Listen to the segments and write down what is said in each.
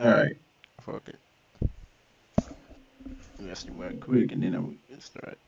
All right. Fuck it. Let's do one quick and then I'm gonna start.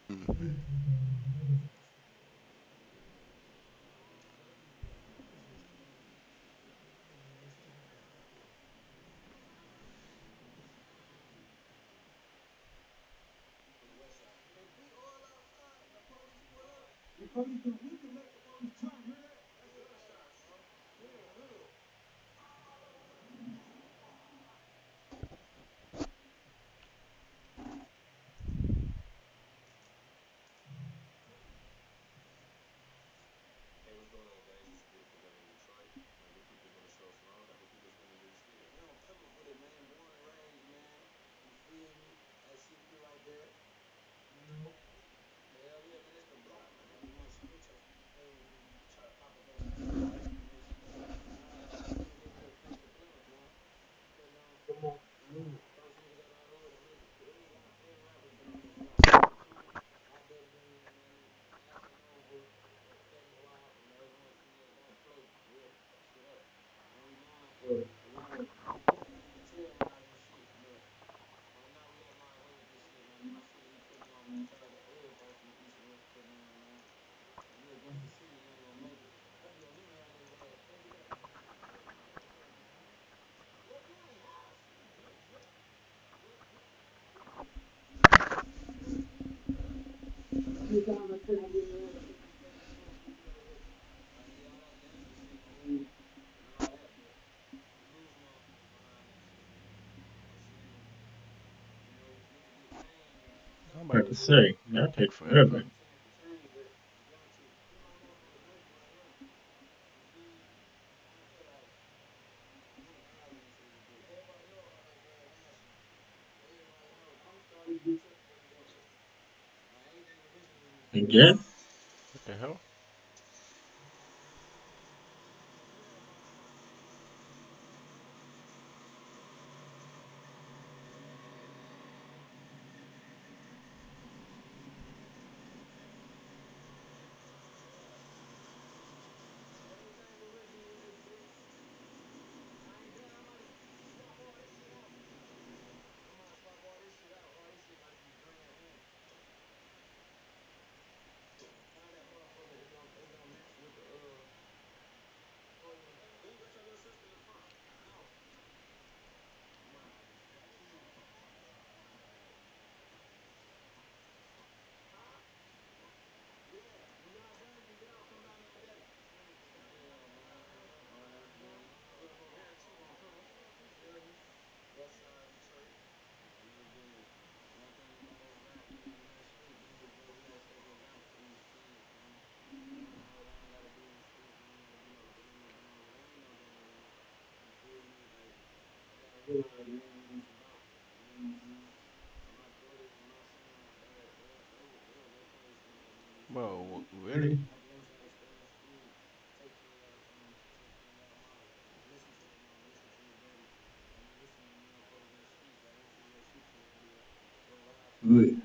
Mm. I'm about to say that take forever. Again? What the hell? Whoa, really? Good.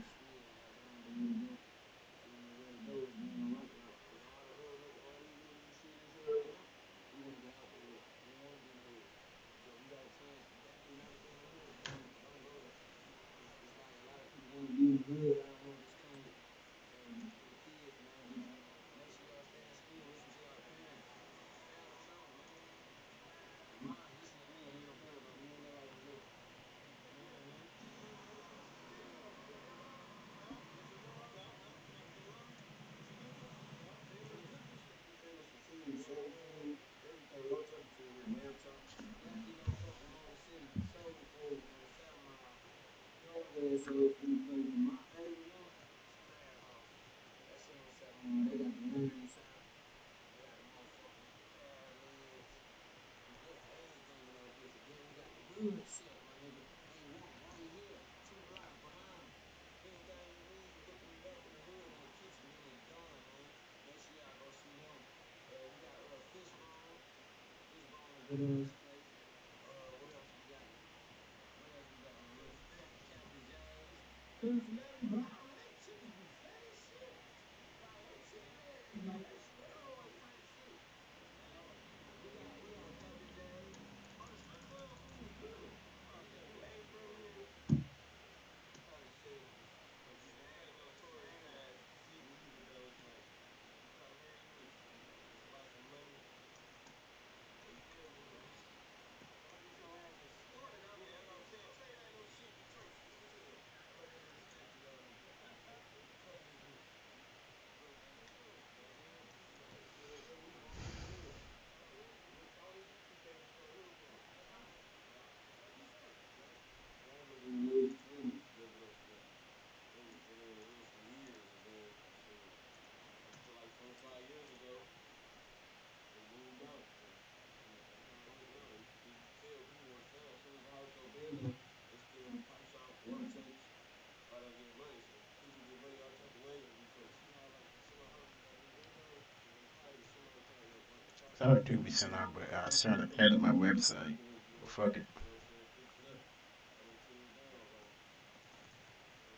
I would do be sent out, but I started adding my website. Fuck it.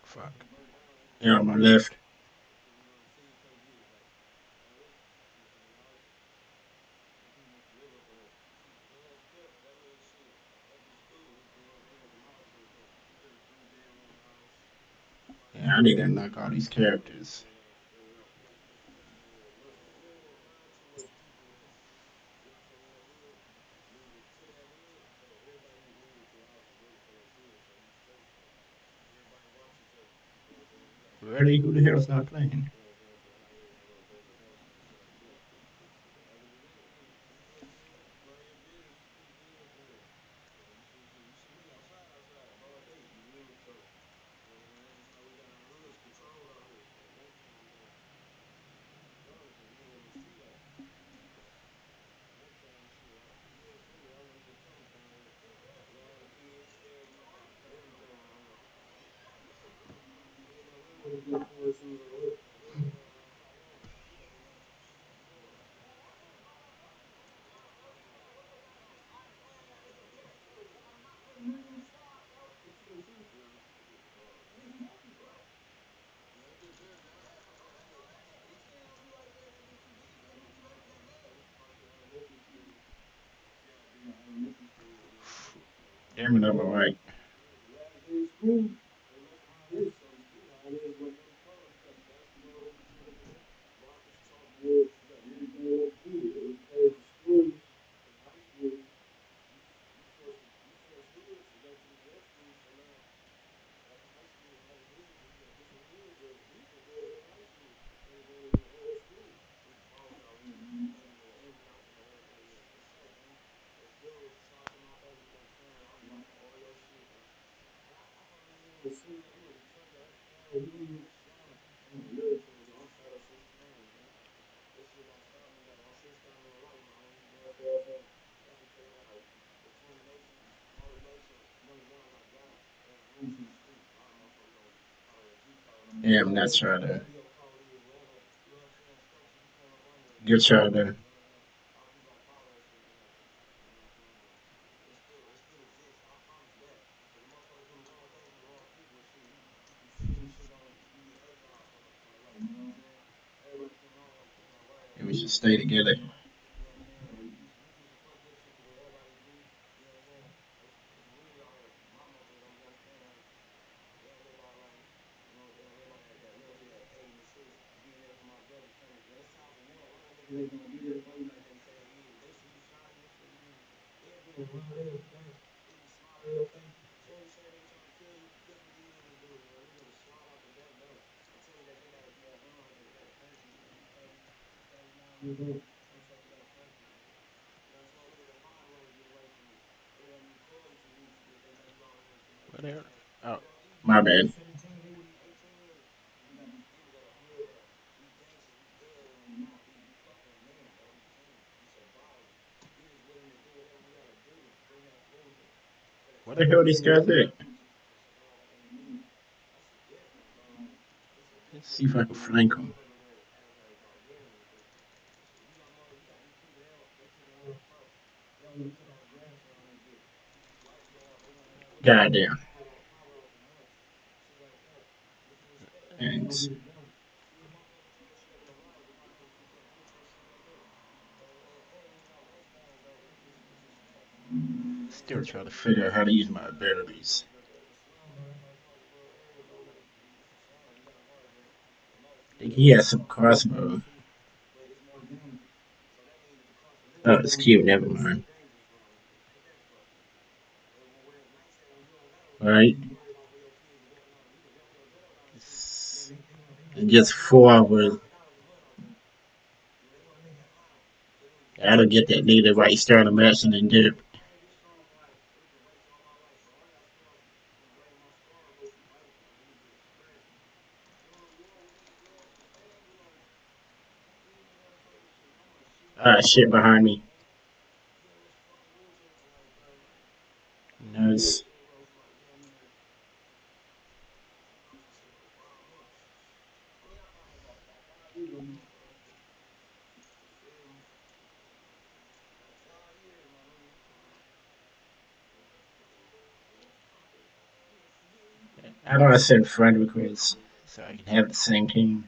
Fuck. Yeah, on my left. Yeah, I need to unlock all these characters. Really? Who the hell's not playing? Damn it, I'm alright. Yeah, I'm not trying to get y'all to. We should stay together. What the hell? Oh, my bad. What the hell these guys at? Let's see if I can flank them. Goddamn. And still trying to figure out how to use my abilities. I think he has some crossbow. Oh, it's cute. Never mind. All right. It's just four with. I don't get that neither. Right, start a match and then dip. Ah, shit behind me. Nice. How do I send friend requests so I can have the same team?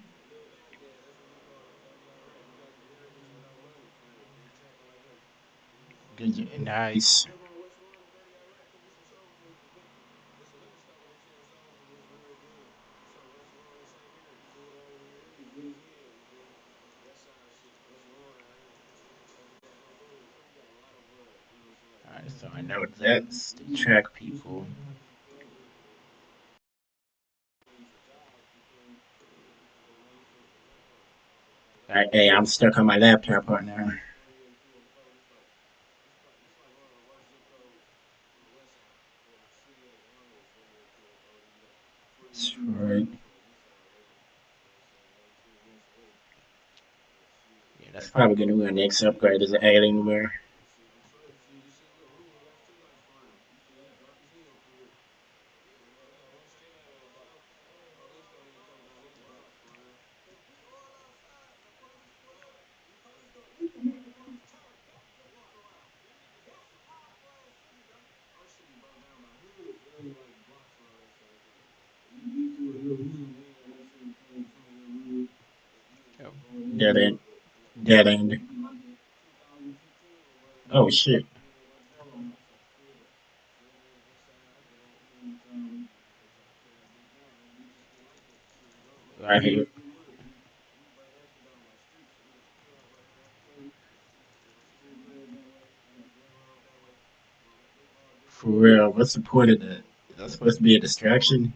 Good, nice. Alright, so I know that's to track people. Alright, hey, I'm stuck on my laptop right now. That's right. Yeah, that's probably gonna be our next upgrade is an Alienware. Oh, dead end. Dead end. Oh shit. Right here. For real, what's the point of that? Is that supposed to be a distraction?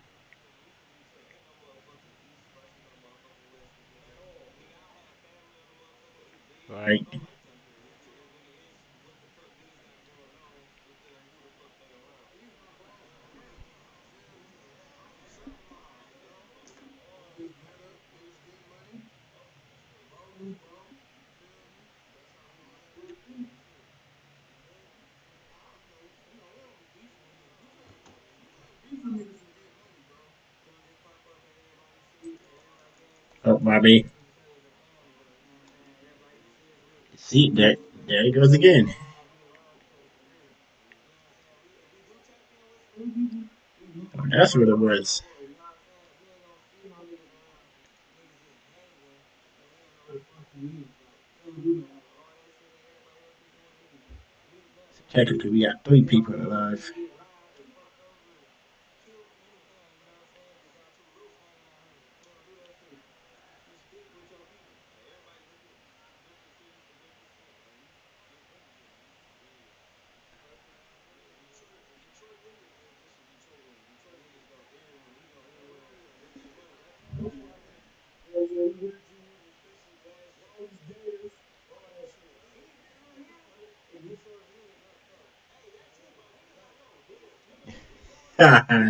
Right. Oh, Bobby. See, there it goes again. Oh, that's what it was. So technically, we got three people alive.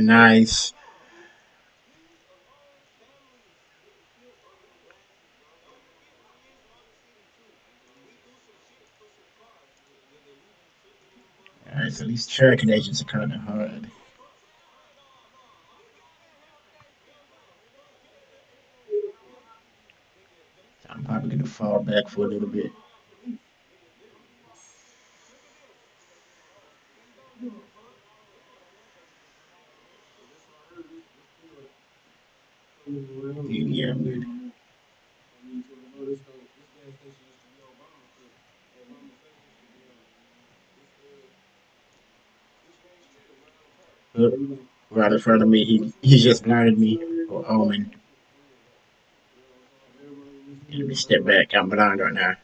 Nice. Alright, so these tracking agents are kind of hard. So I'm probably gonna fall back for a little bit. Yeah, man. Look, right in front of me, he just blinded me. Or Omen. Let me step back. I'm blind right now.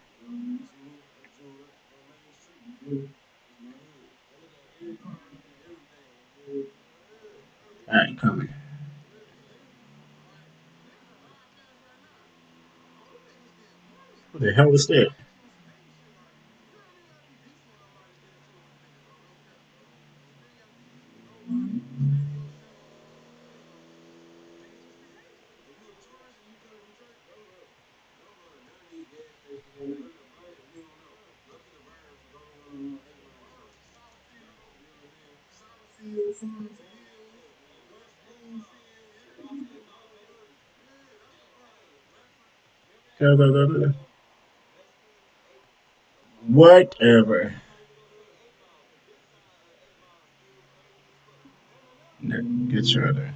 I ain't coming. What the hell was that? Go, go, go, go. Whatever. No, good try there.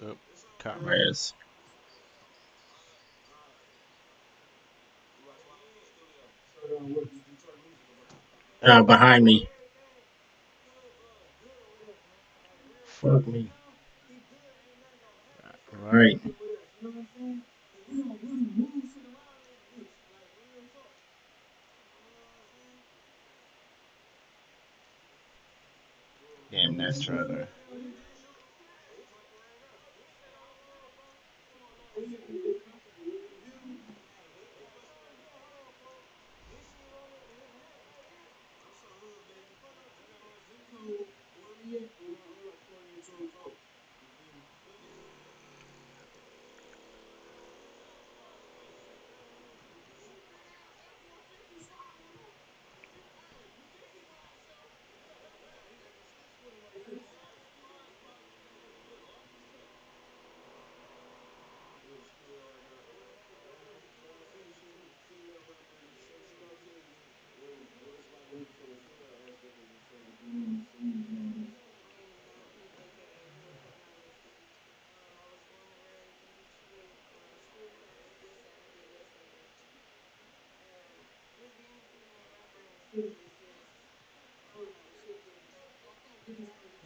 Yep. Caught my ass. Behind me. Fuck me. Right. Damn, nice try there.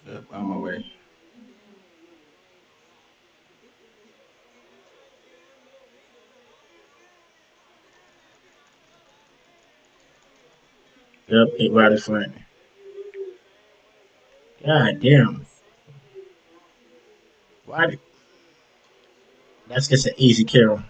Yep, on my way. Yep, hit right in front. God damn. Why? That's just an easy kill.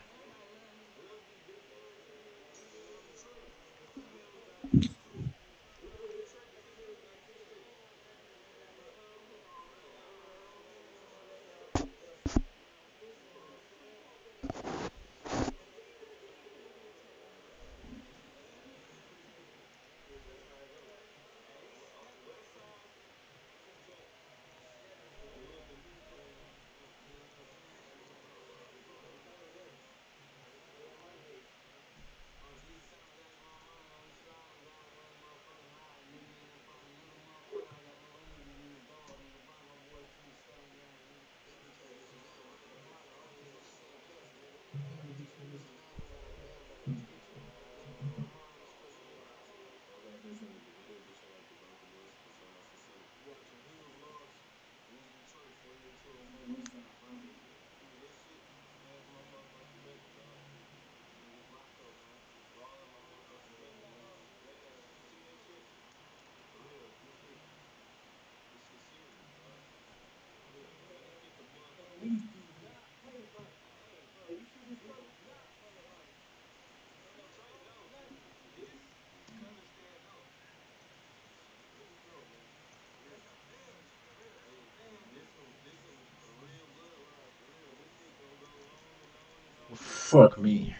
Fuck me.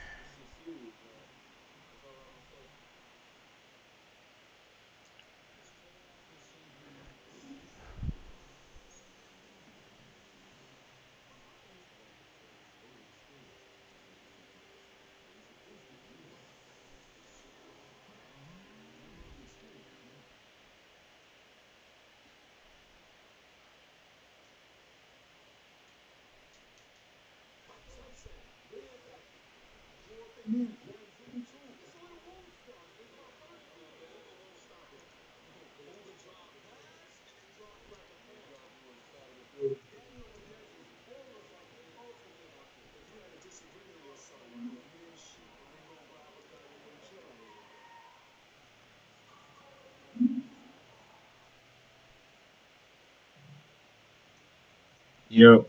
Yo,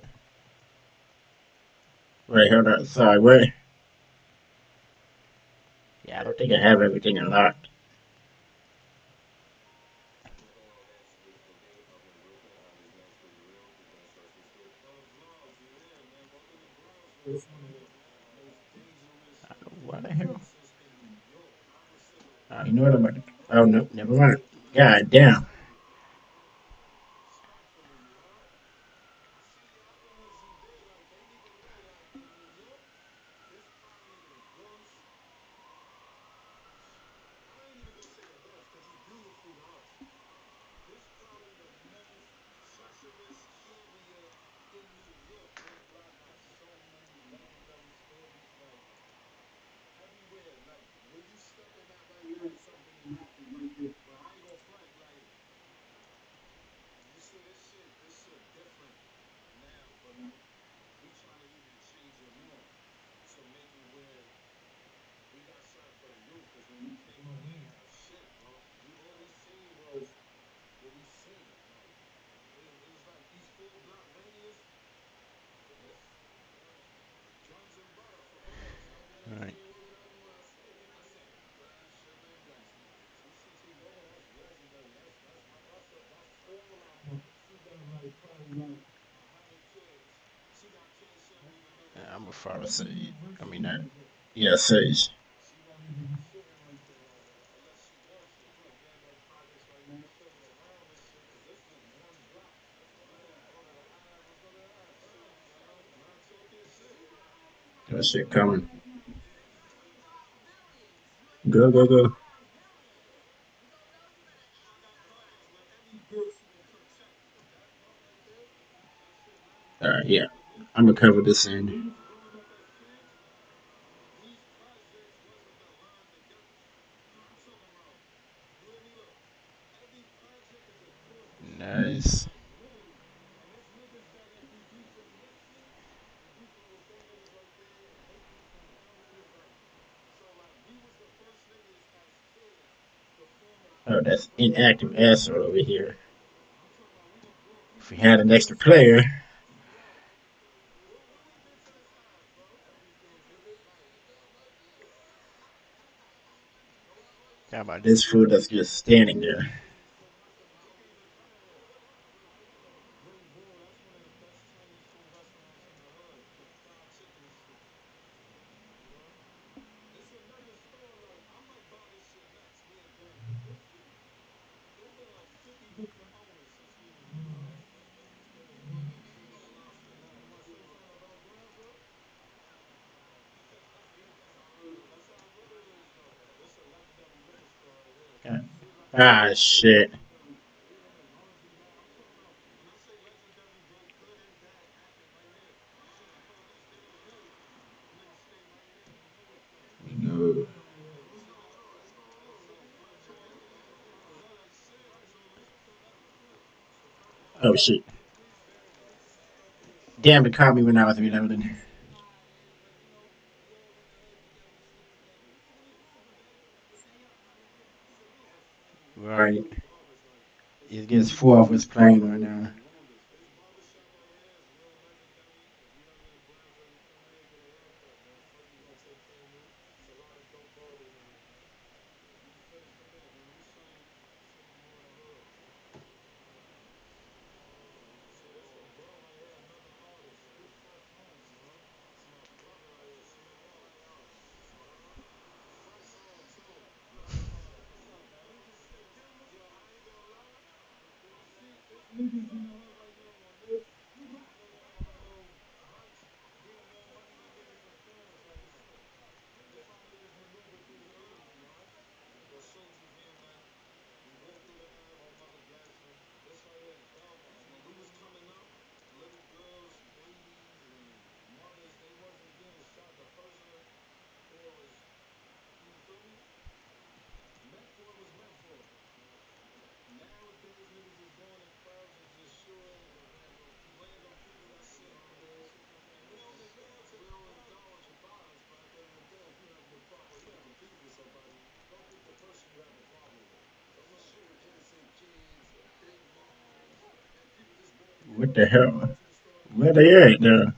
wait, hold on. Sorry, wait. Yeah, I don't think I have everything unlocked. What the hell? You know what I'm about to. Oh, no, never mind. God damn. Right. I'm gonna follow Sage. I mean, that. Yeah, Sage. That shit coming. Go, go, go. Alright, yeah. I'm gonna cover this end. Nice. Oh, that's inactive asshole over here. If we had an extra player, how about this fool that's just standing there? Ah, shit. No. Oh, shit. Damn, it caught me when I was reloading. Right. He gets four off his plane right now. What the hell? Where they at there?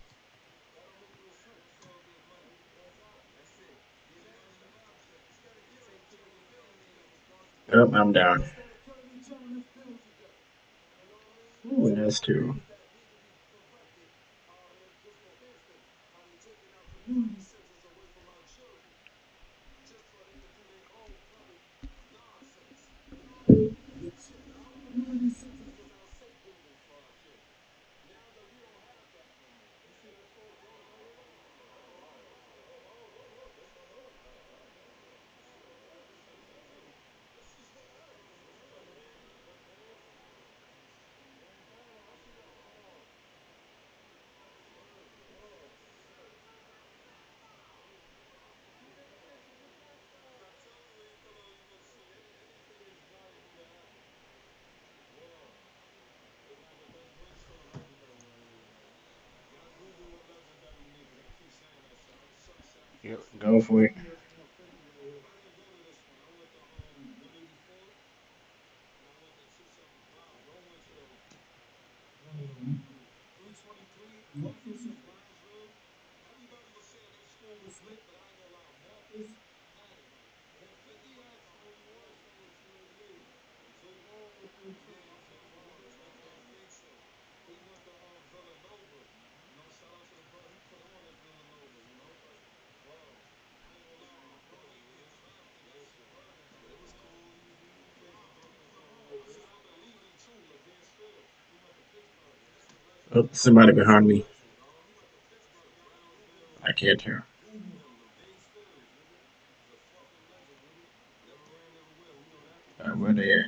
Oh, I'm down. Ooh, that's two. Yep, go for it. Oh, somebody behind me. I can't hear. Where they at?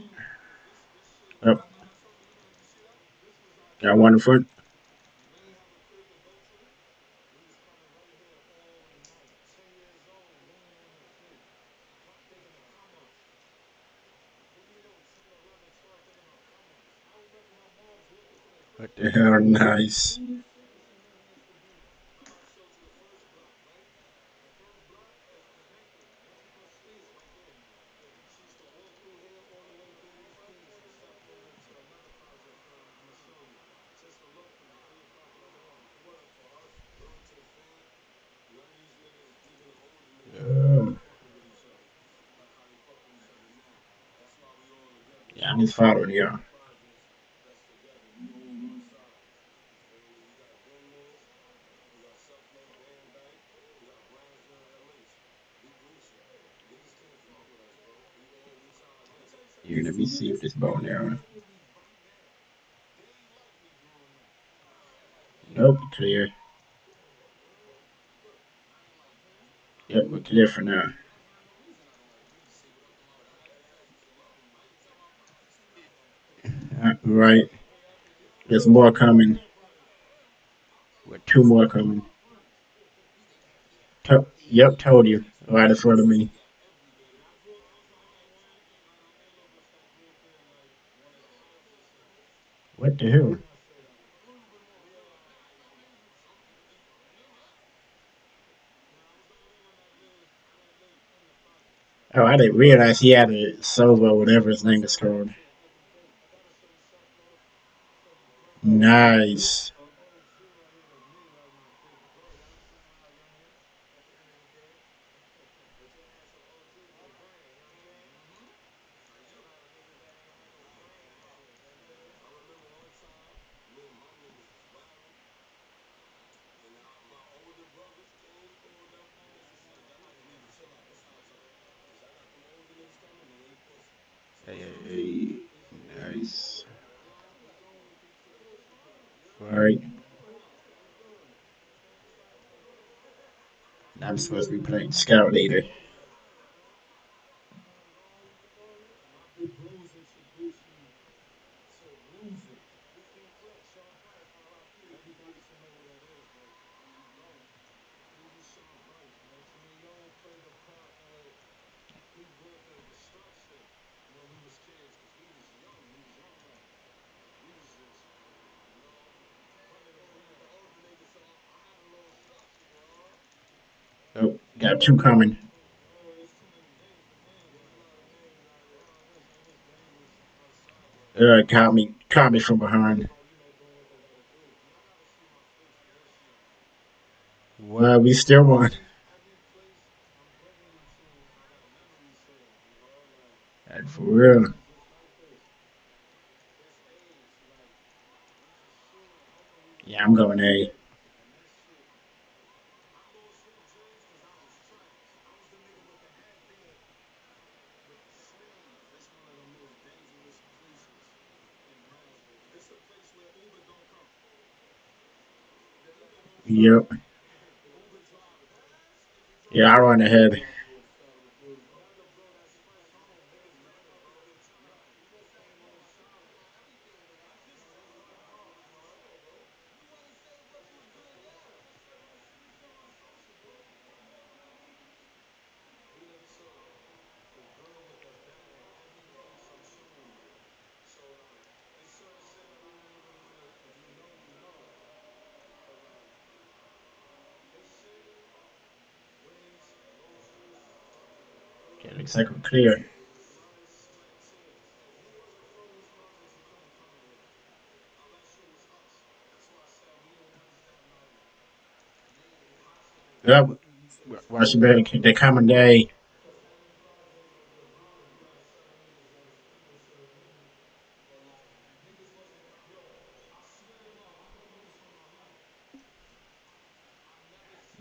Oh, got one foot. What the hell? Nice. Um, yeah, I'm just following you. Here, let me see if this ball now. Nope, clear. Yep, we're clear for now. Right. There's more coming. With two more coming. Yep, told you. Right in front of me. What the hell? Oh, I didn't realize he had a Sova, whatever his name is called. Nice. Hey, hey, hey. Nice. Alright. I'm supposed to be playing Scout Leader. Oh, got two coming. Caught me from behind. Well, we still won. And for real. Yeah, I'm going A. Yep. Yeah, I run ahead. Okay, looks like we're clear. Yep. Watch your back. They're coming day.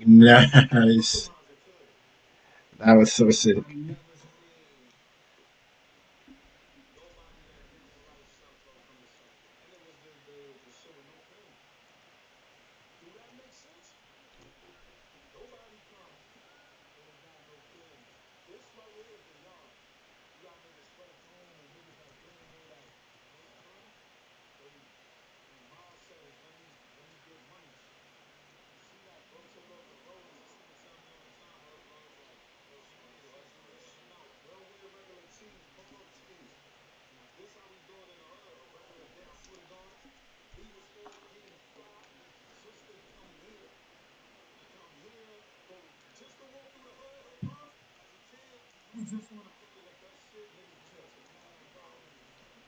Nice. That was so sick.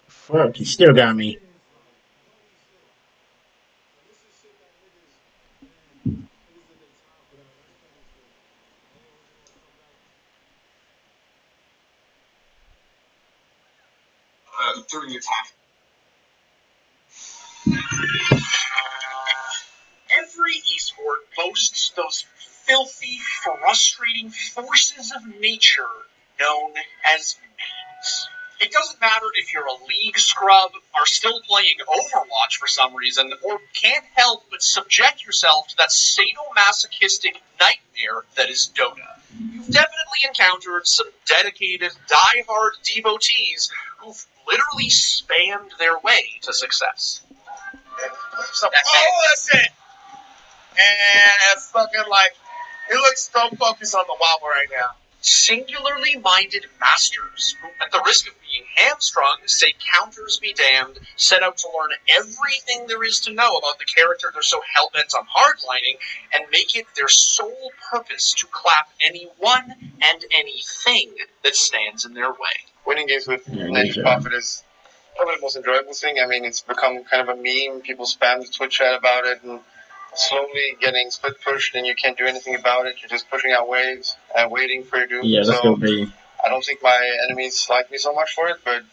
Fuck, he still got me. During the attack. Every esport boasts those filthy, frustrating forces of nature known as memes. It doesn't matter if you're a league scrub, are still playing Overwatch for some reason, or can't help but subject yourself to that sadomasochistic nightmare that is Dota. You've definitely encountered some dedicated, die-hard devotees who've literally spammed their way to success. That's it. And it's fucking like, he looks so focused on the wobble right now. Singularly minded masters who, at the risk of being hamstrung, say counters be damned, set out to learn everything there is to know about the character they're so hell-bent on hardlining, and make it their sole purpose to clap anyone and anything that stands in their way. Winning games with Ninja Prophet is probably the most enjoyable thing. I mean, it's become kind of a meme. People spam the Twitch chat about it, and slowly getting split pushed, and you can't do anything about it. You're just pushing out waves and waiting for your doom. Yeah, that's gonna be. I don't think my enemies like me so much for it, but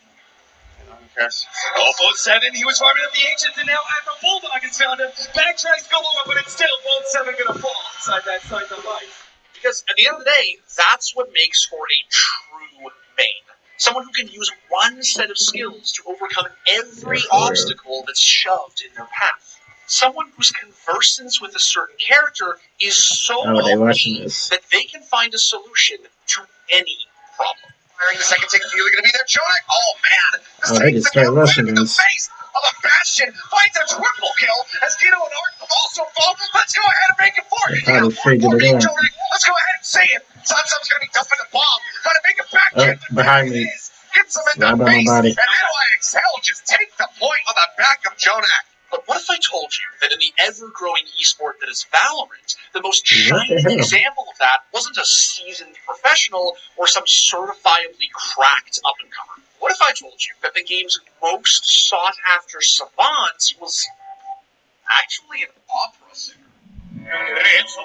who cares? Oh, Bolt 7, he was farming up the ancients, and now Admiral Bulldog has found him. Backtracks galore, but it's still Bolt 7 gonna fall inside that side of life. Because at the end of the day, that's what makes for a true main. Someone who can use one set of skills to overcome every obstacle that's shoved in their path. Someone whose conversance with a certain character is so they OP watching this. that they can find a solution to any problem. Firing the second take, really going to be there, Jonak. Oh man, this they takes just the start kill rushing right in the us. face of a Bastion. Finds a triple kill as Dino and Art also fall. Let's go ahead and make it four. They probably figured it out. Jonak. Let's go ahead and say it. Samsung's going to be dumping the bomb, trying to make it back. Behind me. Hits him in Right the by my face, body. and NYXL just take the point on the back of Jonak. But what if I told you that in the ever-growing esport that is Valorant, the most shining example of that wasn't a seasoned professional or some certifiably cracked up-and-comer? What if I told you that the game's most sought-after savant was actually an opera singer? It's a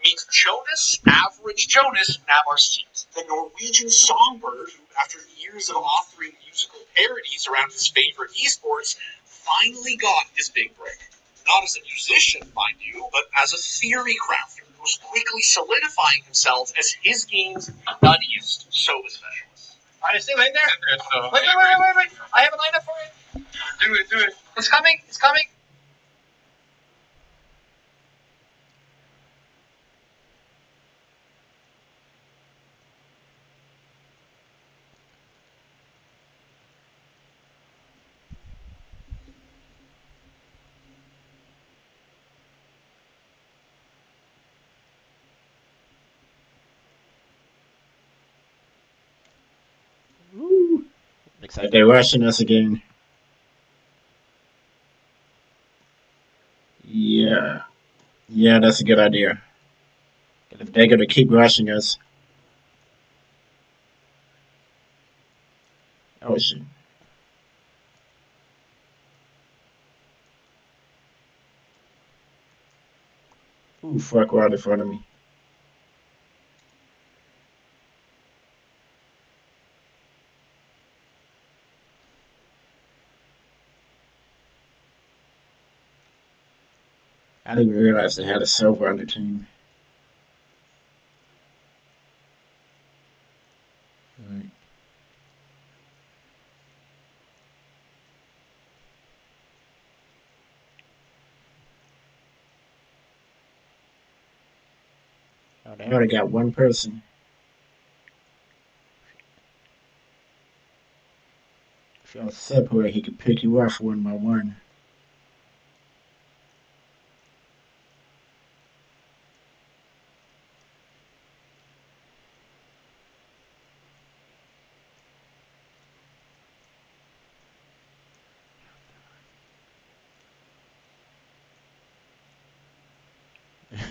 Meet Jonas, Average Jonas Navarseet, the Norwegian songbird who, after years of authoring musical parodies around his favorite esports, finally got his big break. Not as a musician, mind you, but as a theory crafter who was quickly solidifying himself as his game's nuttiest Sova specialist. Alright, stay right there. Wait. I have a lineup for it. Do it. It's coming. Looks like they're rushing us again. Yeah, that's a good idea. If they're gonna keep rushing us, oh shit! Ooh, fuck! Right in front of me. I didn't even realize they had a Sova on the team. Right. Oh, they already got one person. If y'all separate, he could pick you off one by one.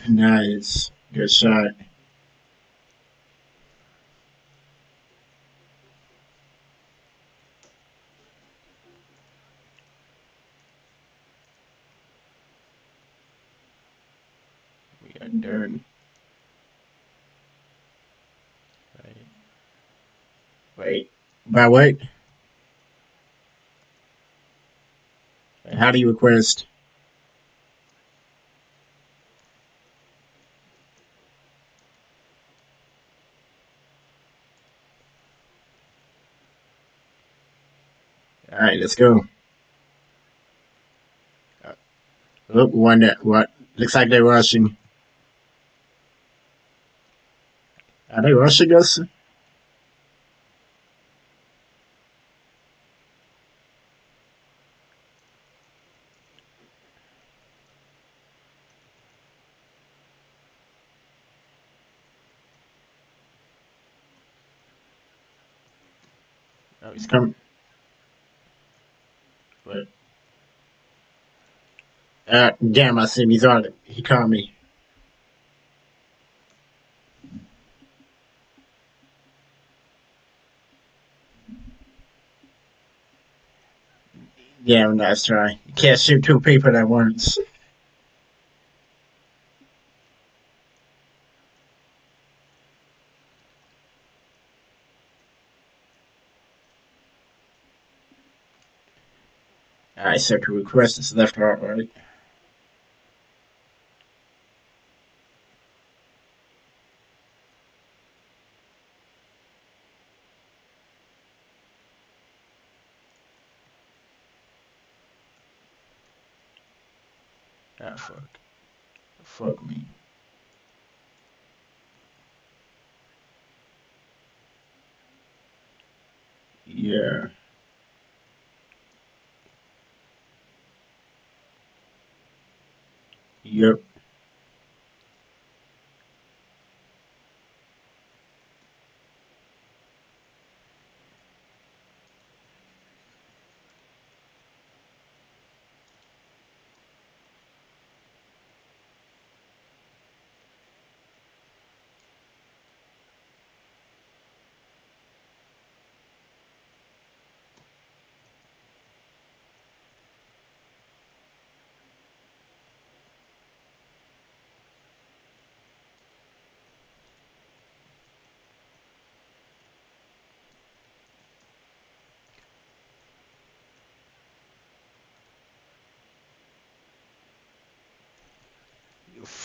Nice. Good shot. We got dirt. Wait. By what? How do you request? Alright, let's go. Oh, one that what? Looks like they're rushing. Are they rushing us? Oh, he's coming. But damn, I see him. He's on it. He caught me. Yeah, nice try. You can't shoot two people at once. Alright, so to request is left or right. Ah, fuck. Fuck me. Yeah. Yep.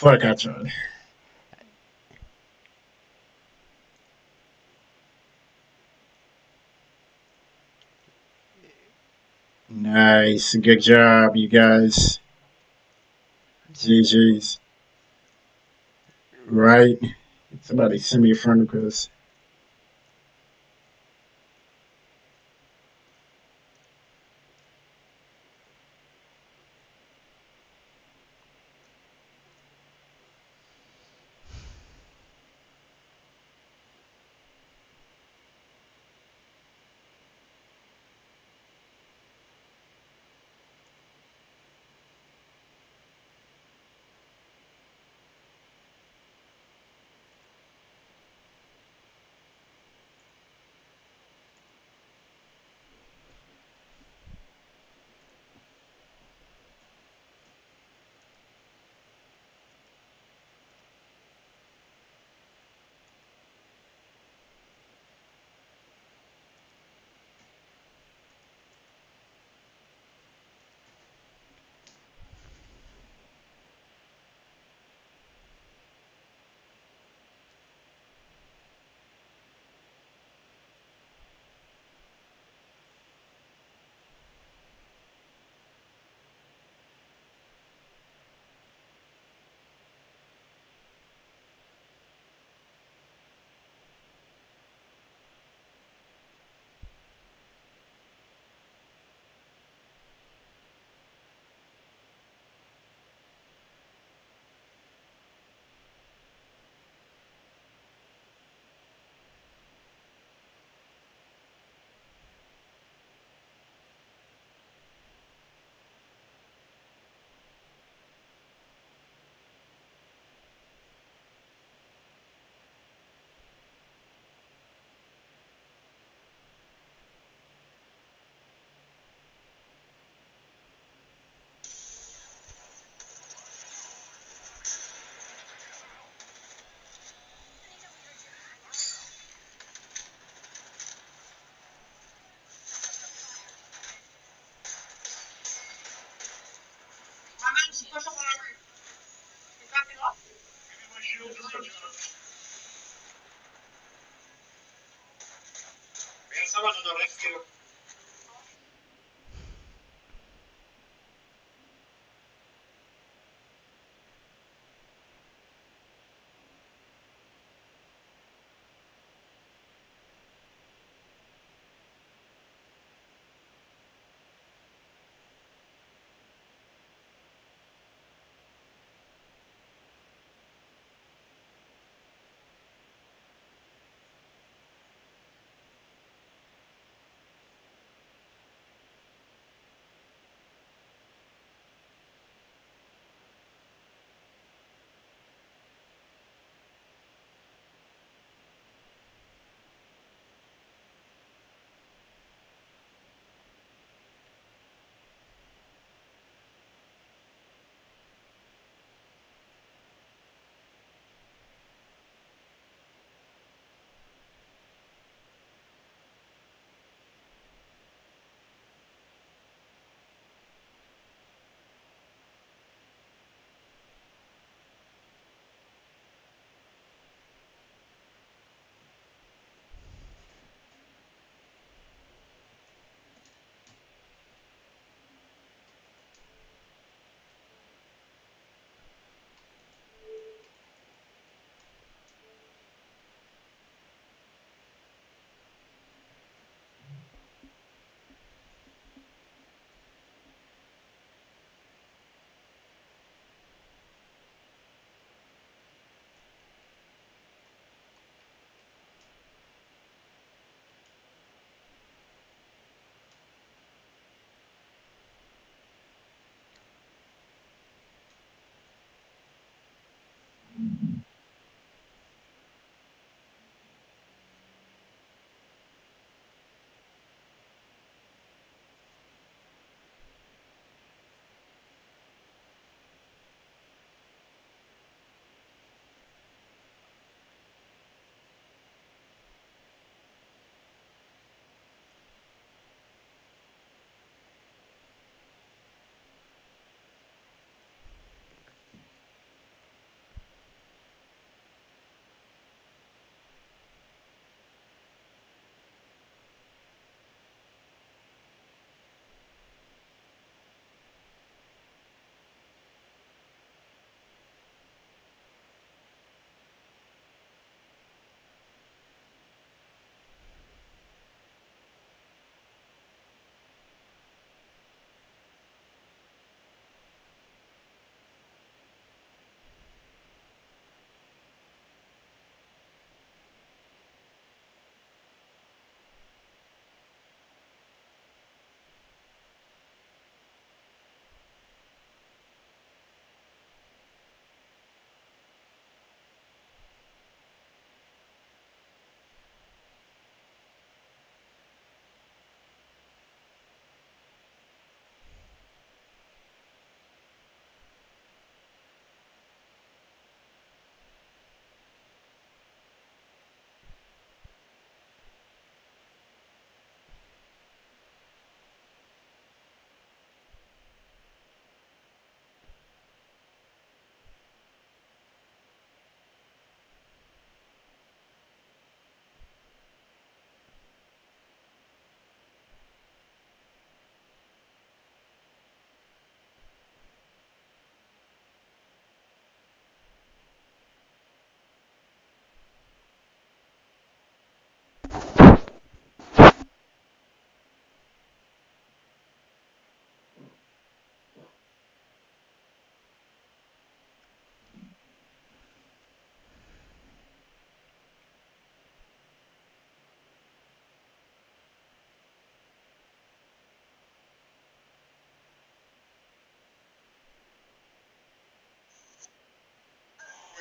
Fuck, I tried. Nice. Good job, you guys. GG's. Right? Somebody send me a friend request.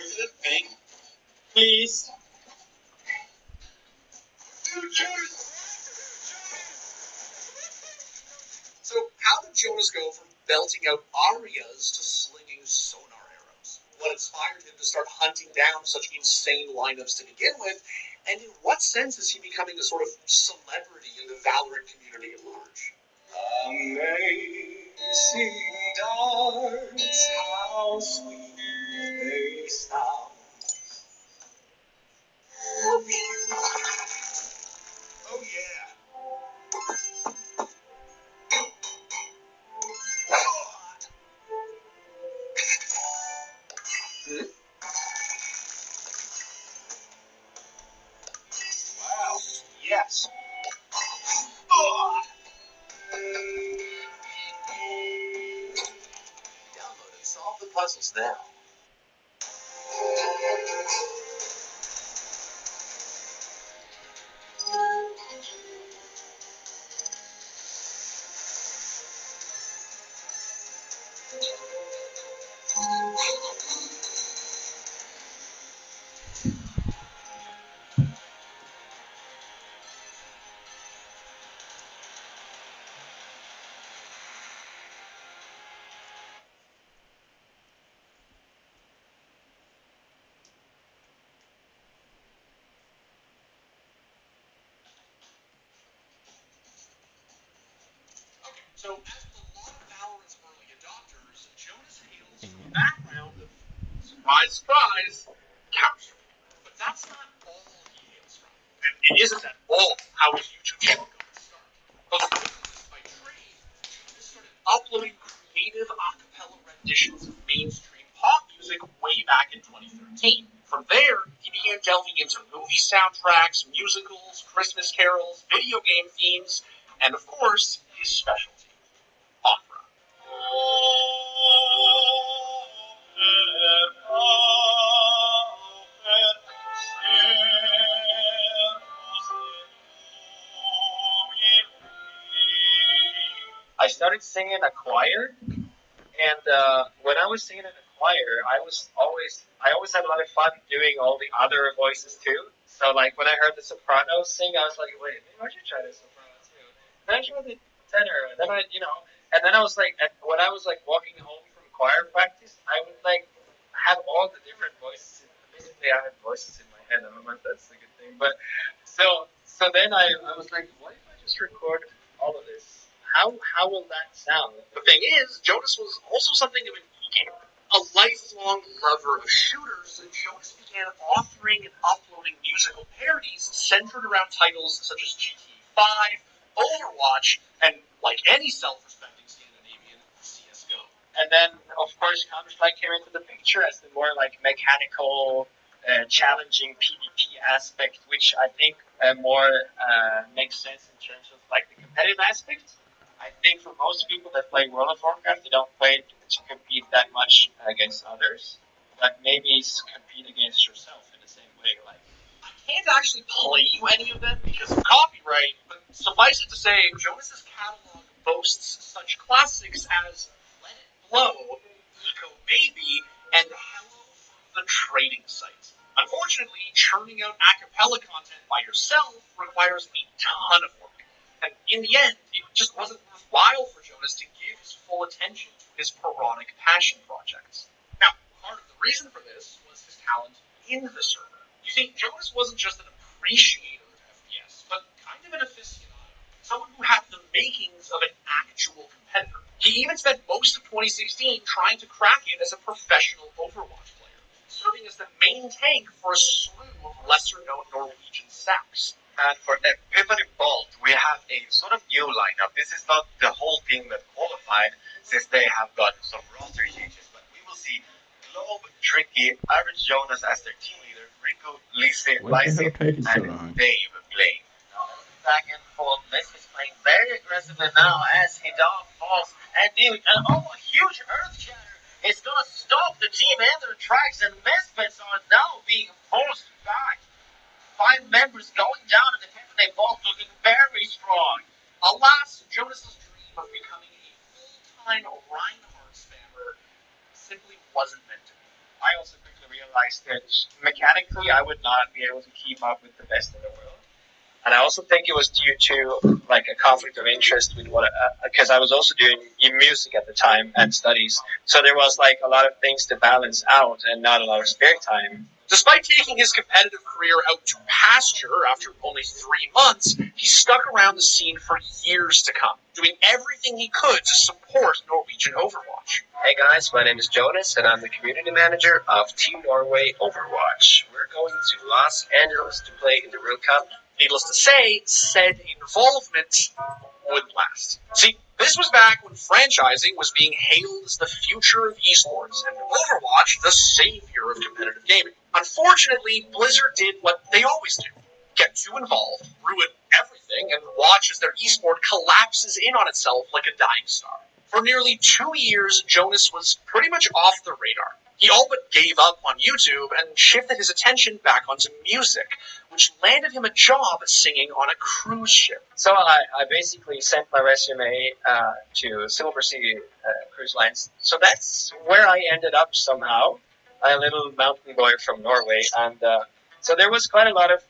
President Bing. Please. Dude, Jonas. So, how did Jonas go from belting out arias to slinging sonar arrows? What inspired him to start hunting down such insane lineups to begin with? And in what sense is he becoming a sort of celebrity in the Valorant community at large? Amazing darts, how sweet they sound. Oh yeah. Wow. Yes. Download and solve the puzzles now. Okay, so as with a lot of Valorant's early adopters, Jonas hails from a background of, surprise, surprise, counter. But that's not all he hails from. And it isn't at all how his YouTube channel got its start. Most musicalist by trade, Jonas started uploading creative a cappella renditions of mainstream pop music way back in 2013. From there, he began delving into movie soundtracks, musicals, Christmas carols, video game themes, and of course, his specialty, opera. I started singing in a choir, and when I was singing in a choir, I always had a lot of fun doing all the other voices too. So like when I heard the soprano sing, I was like, wait, maybe I should try the soprano too. Then I tried the tenor, and then and then I was like, when I was like walking home from choir practice, I would like have all the different voices. Basically, I had voices in my head. I don't know if that's a good thing, but so then I was like, what if I just record all of this? How will that sound? The thing is, Jonas was also something of an e-gamer. A lifelong lover of shooters, Jonas began authoring and uploading musical parodies centered around titles such as GTA 5, Overwatch, and, like any self-respecting Scandinavian, CSGO. And then, of course, Counter-Strike came into the picture as the more like mechanical, challenging PvP aspect, which I think more makes sense in terms of like the competitive aspect. I think for most people that play World of Warcraft, they don't play to compete that much against others, but maybe compete against yourself in the same way. Like I can't actually play you any of them because of copyright, but suffice it to say, Jonas's catalog boasts such classics as Let It Blow, Eco Baby, and Hello from the Trading Site. Unfortunately, churning out a cappella content by yourself requires a ton of work. And in the end, it just wasn't worthwhile for Jonas to give his full attention to his parodic passion projects. Now, part of the reason for this was his talent in the server. You see, Jonas wasn't just an appreciator of FPS, but kind of an aficionado. Someone who had the makings of an actual competitor. He even spent most of 2016 trying to crack it as a professional Overwatch player, serving as the main tank for a slew of lesser-known Norwegian saps. And for Epiphany Bolt, we have a sort of new lineup. This is not the whole team that qualified, since they have gotten some roster changes, but we will see Globe, Tricky, Average Jonas as their team leader, Riku, Lise, and Dave playing. back and forth. This is playing very aggressively now as he dog falls and dude, a huge earth shatter is gonna stop the team in their tracks, and Misfits are now being forced back. 5 members going down, and the Epiphany Bolt looking very strong. Alas, Jonas's dream of becoming a full-time Reinhardt spammer simply wasn't meant to be. I also quickly realized that mechanically I would not be able to keep up with the best in the world. And I also think it was due to like a conflict of interest with what, because I was also doing music at the time and studies. So there was like a lot of things to balance out and not a lot of spare time. Despite taking his competitive career out to pasture after only 3 months, he stuck around the scene for years to come, doing everything he could to support Norwegian Overwatch. Hey guys, my name is Jonas and I'm the community manager of Team Norway Overwatch. We're going to Los Angeles to play in the World Cup. Needless to say, said involvement wouldn't last. See, this was back when franchising was being hailed as the future of esports, and Overwatch the savior of competitive gaming. Unfortunately, Blizzard did what they always do. Get too involved, ruin everything, and watch as their esport collapses in on itself like a dying star. For nearly 2 years, Jonas was pretty much off the radar. He all but gave up on YouTube and shifted his attention back onto music, which landed him a job singing on a cruise ship. So I basically sent my resume to Silver Sea Cruise Lines. So that's where I ended up somehow, a little mountain boy from Norway. And so there was quite a lot of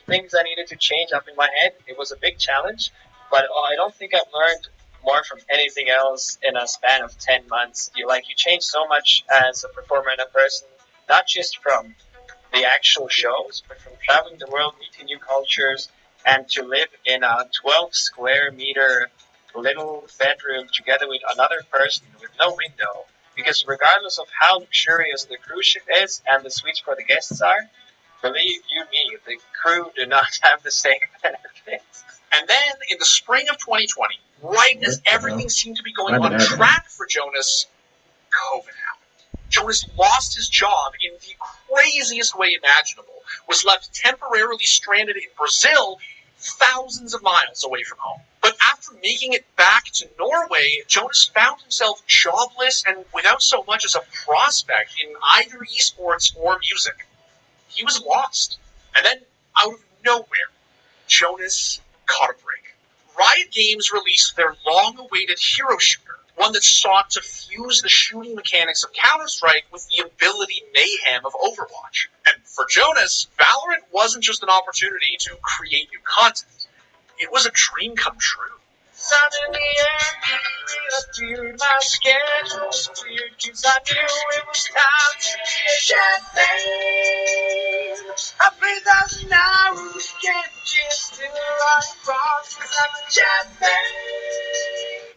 things I needed to change up in my head. It was a big challenge, but I don't think I've learned more from anything else in a span of 10 months. You change so much as a performer and a person, not just from the actual shows, but from traveling the world, meeting new cultures, and to live in a 12 square meter little bedroom together with another person with no window. Because regardless of how luxurious the cruise ship is and the suites for the guests are, believe you me, the crew do not have the same benefits. And then, in the spring of 2020, right as everything seemed to be going on track for Jonas, COVID happened. Jonas lost his job in the craziest way imaginable, was left temporarily stranded in Brazil, thousands of miles away from home. But after making it back to Norway, Jonas found himself jobless and without so much as a prospect in either esports or music. He was lost. And then, out of nowhere, Jonas caught a break. Riot Games released their long-awaited hero shooter, one that sought to fuse the shooting mechanics of Counter-Strike with the ability mayhem of Overwatch. And for Jonas, Valorant wasn't just an opportunity to create new content. It was a dream come true. Suddenly I reappeared, my schedule was weird, 'cause I knew it was time to be a champagne. I 3,000 hours, can't just do right cross, 'cause I'm a champagne.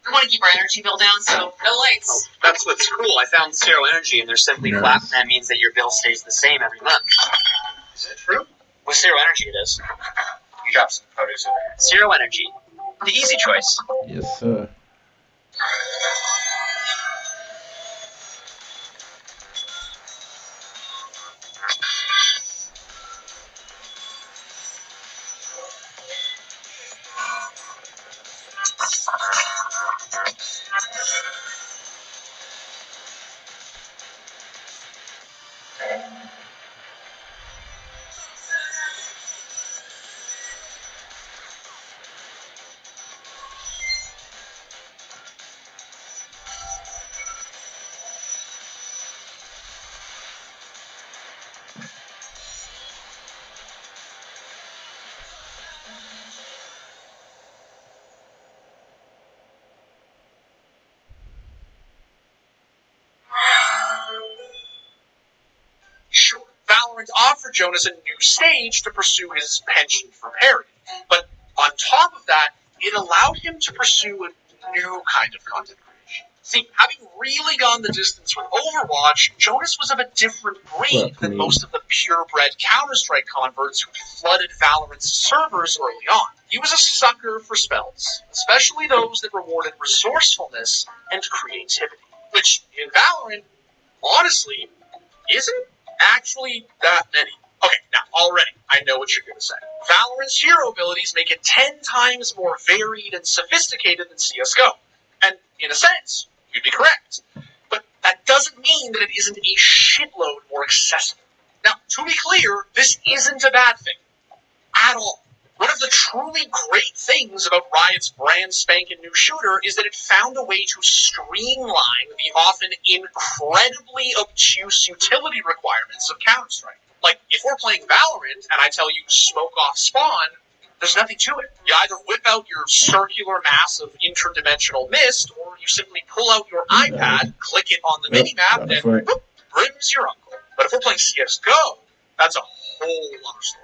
We want to keep our energy bill down, so no lights. Oh, that's what's cool. I found zero energy and they're simply flat. That means that your bill stays the same every month. Is that true? With zero energy, it is. You drop some produce in there. Zero energy. The easy choice. Yes, sir. Sure, Valorant offered Jonas a new stage to pursue his penchant for parody, but on top of that, it allowed him to pursue a new kind of content creation. See, having really gone the distance with Overwatch, Jonas was of a different breed than most of the purebred Counter-Strike converts who flooded Valorant's servers early on. He was a sucker for spells, especially those that rewarded resourcefulness and creativity, which, in Valorant, honestly, isn't actually that many. Okay, now, already, I know what you're going to say. Valorant's hero abilities make it 10 times more varied and sophisticated than CSGO. And, in a sense, you'd be correct. But that doesn't mean that it isn't a shitload more accessible. Now, to be clear, this isn't a bad thing. At all. One of the truly great things about Riot's brand spanking new shooter is that it found a way to streamline the often incredibly obtuse utility requirements of Counter-Strike. Like, if we're playing Valorant and I tell you smoke off spawn, there's nothing to it. You either whip out your circular mass of interdimensional mist, or you simply pull out your iPad, click it on the minimap, and boop, brim's your uncle. But if we're playing CSGO, that's a whole other story.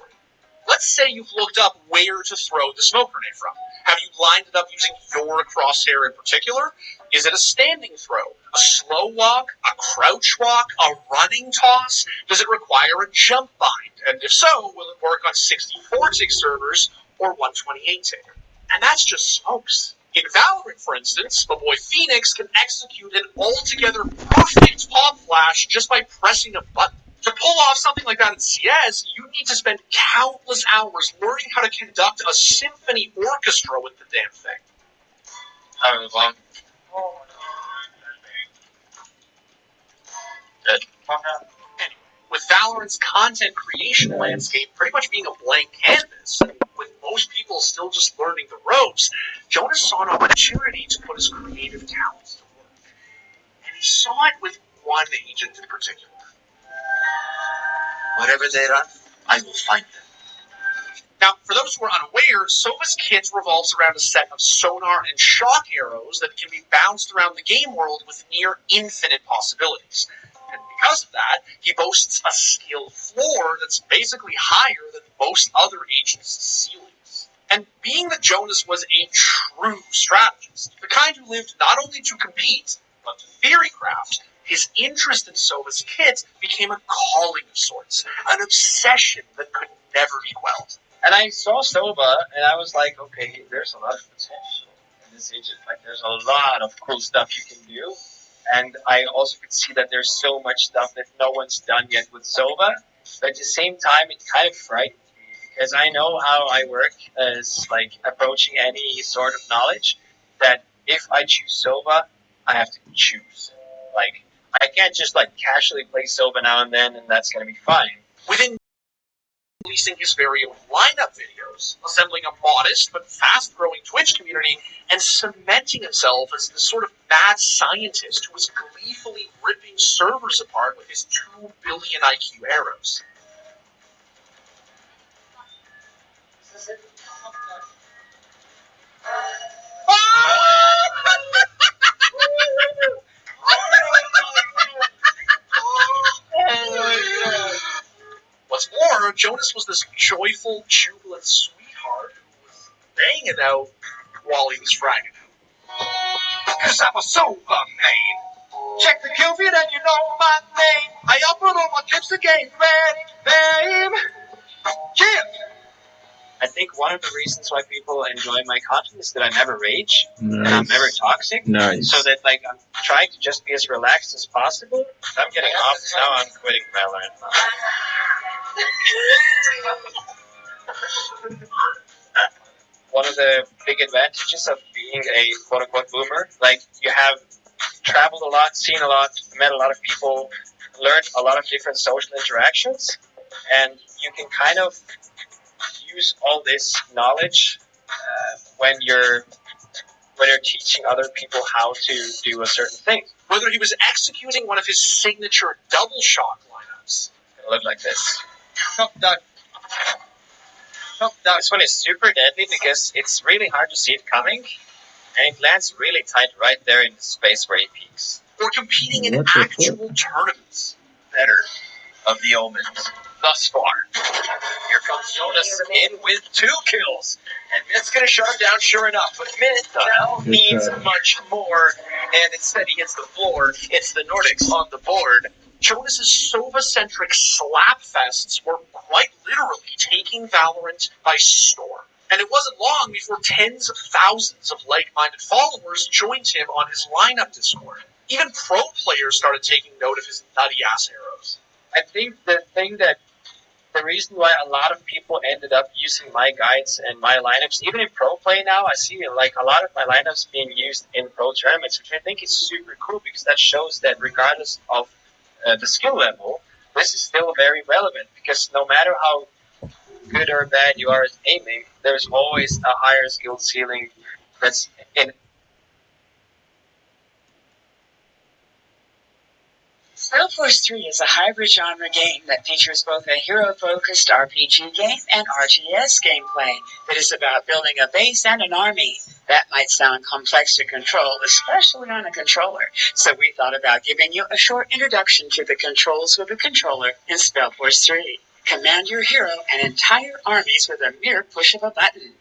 Let's say you've looked up where to throw the smoke grenade from. Have you lined it up using your crosshair in particular? Is it a standing throw, a slow walk, a crouch walk, a running toss? Does it require a jump bind? And if so, will it work on 64-tick servers or 128-tick? And that's just smokes. In Valorant, for instance, my boy Phoenix can execute an altogether perfect pop flash just by pressing a button. To pull off something like that in CS, you need to spend countless hours learning how to conduct a symphony orchestra with the damn thing. Anyway, with Valorant's content creation landscape pretty much being a blank canvas, and with most people still just learning the ropes, Jonas saw an opportunity to put his creative talents to work. And he saw it with one agent in particular. Wherever they run, I will find them. Now, for those who are unaware, Sova's kit revolves around a set of sonar and shock arrows that can be bounced around the game world with near infinite possibilities. And because of that, he boasts a skill floor that's basically higher than most other agents' ceilings. And being that Jonas was a true strategist, the kind who lived not only to compete, but to theorycraft, his interest in Sova's kit became a calling of sorts, an obsession that could never be quelled. And I saw Sova, and I was like, okay, there's a lot of potential in this agent. Like, there's a lot of cool stuff you can do. And I also could see that there's so much stuff that no one's done yet with Sova. But at the same time, it kind of frightened me, because I know how I work as, like, approaching any sort of knowledge, that if I choose Sova, I have to choose. Like, I can't just, like, casually play Sova now and then, and that's going to be fine. Within releasing his very own lineup videos, assembling a modest but fast-growing Twitch community, and cementing himself as the sort of mad scientist who was gleefully ripping servers apart with his 2 billion IQ arrows. What's more, Jonas was this joyful, jubilant sweetheart who was banging out while he was fragging out. Cause I'm a Sova main. Check the kill feed and you know my name. I upload all my clips to get ready, babe. Yeah. I think one of the reasons why people enjoy my content is that I never rage, and I'm never toxic. Nice. So that, like, I'm trying to just be as relaxed as possible. I'm getting off now. I'm quitting Valorant. One of the big advantages of being a quote-unquote boomer, like, you have traveled a lot, seen a lot, met a lot of people, learned a lot of different social interactions, and you can kind of use all this knowledge when you're teaching other people how to do a certain thing. Whether he was executing one of his signature double shock lineups. It's gonna look like this. Top dog. This one is super deadly because it's really hard to see it coming, and it lands really tight right there in the space where he peaks. Or competing in What the actual tournaments. Better of the omens thus far. Here comes Jonas in with 2 kills. And Myth's going to shut him down sure enough. But Myth now Good needs try. much more. And instead he hits the floor. It's the Nordics on the board. Jonas's Sova-centric slapfests were quite literally taking Valorant by storm. And it wasn't long before tens of thousands of like-minded followers joined him on his lineup Discord. Even pro players started taking note of his nutty-ass arrows. I think the reason why a lot of people ended up using my guides and my lineups, even in pro play now, I see like a lot of my lineups being used in pro tournaments, which I think is super cool because that shows that regardless of the skill level, this is still very relevant because no matter how good or bad you are at aiming, there's always a higher skill ceiling that's in. Spellforce 3 is a hybrid genre game that features both a hero-focused RPG game and RTS gameplay that is about building a base and an army. That might sound complex to control, especially on a controller, so we thought about giving you a short introduction to the controls with a controller in Spellforce 3. Command your hero and entire armies with a mere push of a button.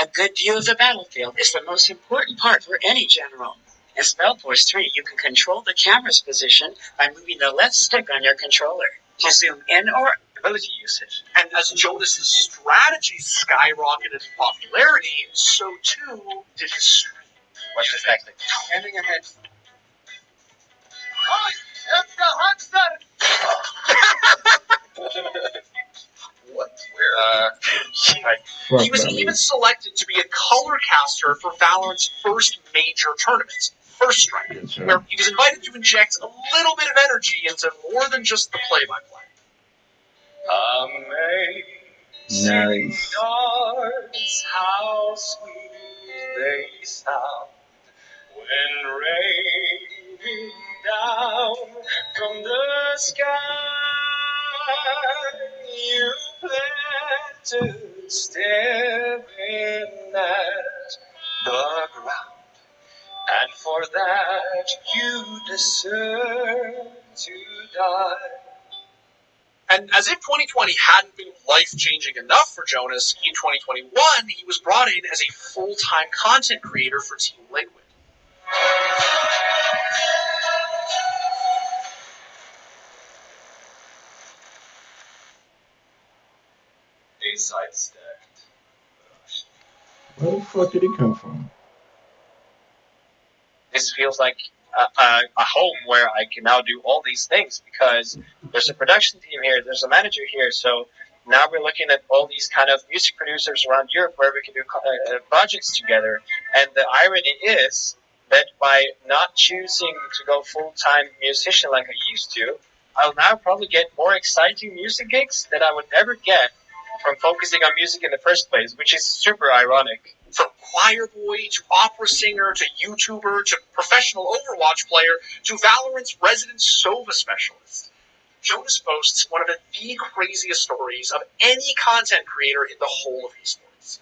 A good view of the battlefield is the most important part for any general. In Spellforce 3, you can control the camera's position by moving the left stick on your controller to zoom in or ability usage. And as Jonas's strategy skyrocketed in popularity, so too did his stream. What's this tactic? Handing ahead. It's the Huckster! What? Where? He was even selected to be a color caster for Valorant's first major tournament, First Strike, where he was invited to inject a little bit of energy into more than just the play-by-play. Amazing stars, how sweet they sound when raining down from the sky. You plan to step in at the ground, and for that you deserve to die. And as if 2020 hadn't been life-changing enough for Jonas, in 2021 he was brought in as a full-time content creator for Team Liquid. A sidestepped. Where the fuck did he come from? This feels like a home where I can now do all these things because there's a production team here, there's a manager here, so now we're looking at all these kind of music producers around Europe where we can do projects together. And the irony is that by not choosing to go full-time musician like I used to, I'll now probably get more exciting music gigs that I would never get from focusing on music in the first place, which is super ironic. From choir boy to opera singer to YouTuber to professional Overwatch player to Valorant's resident Sova specialist, Jonas boasts one of the craziest stories of any content creator in the whole of esports.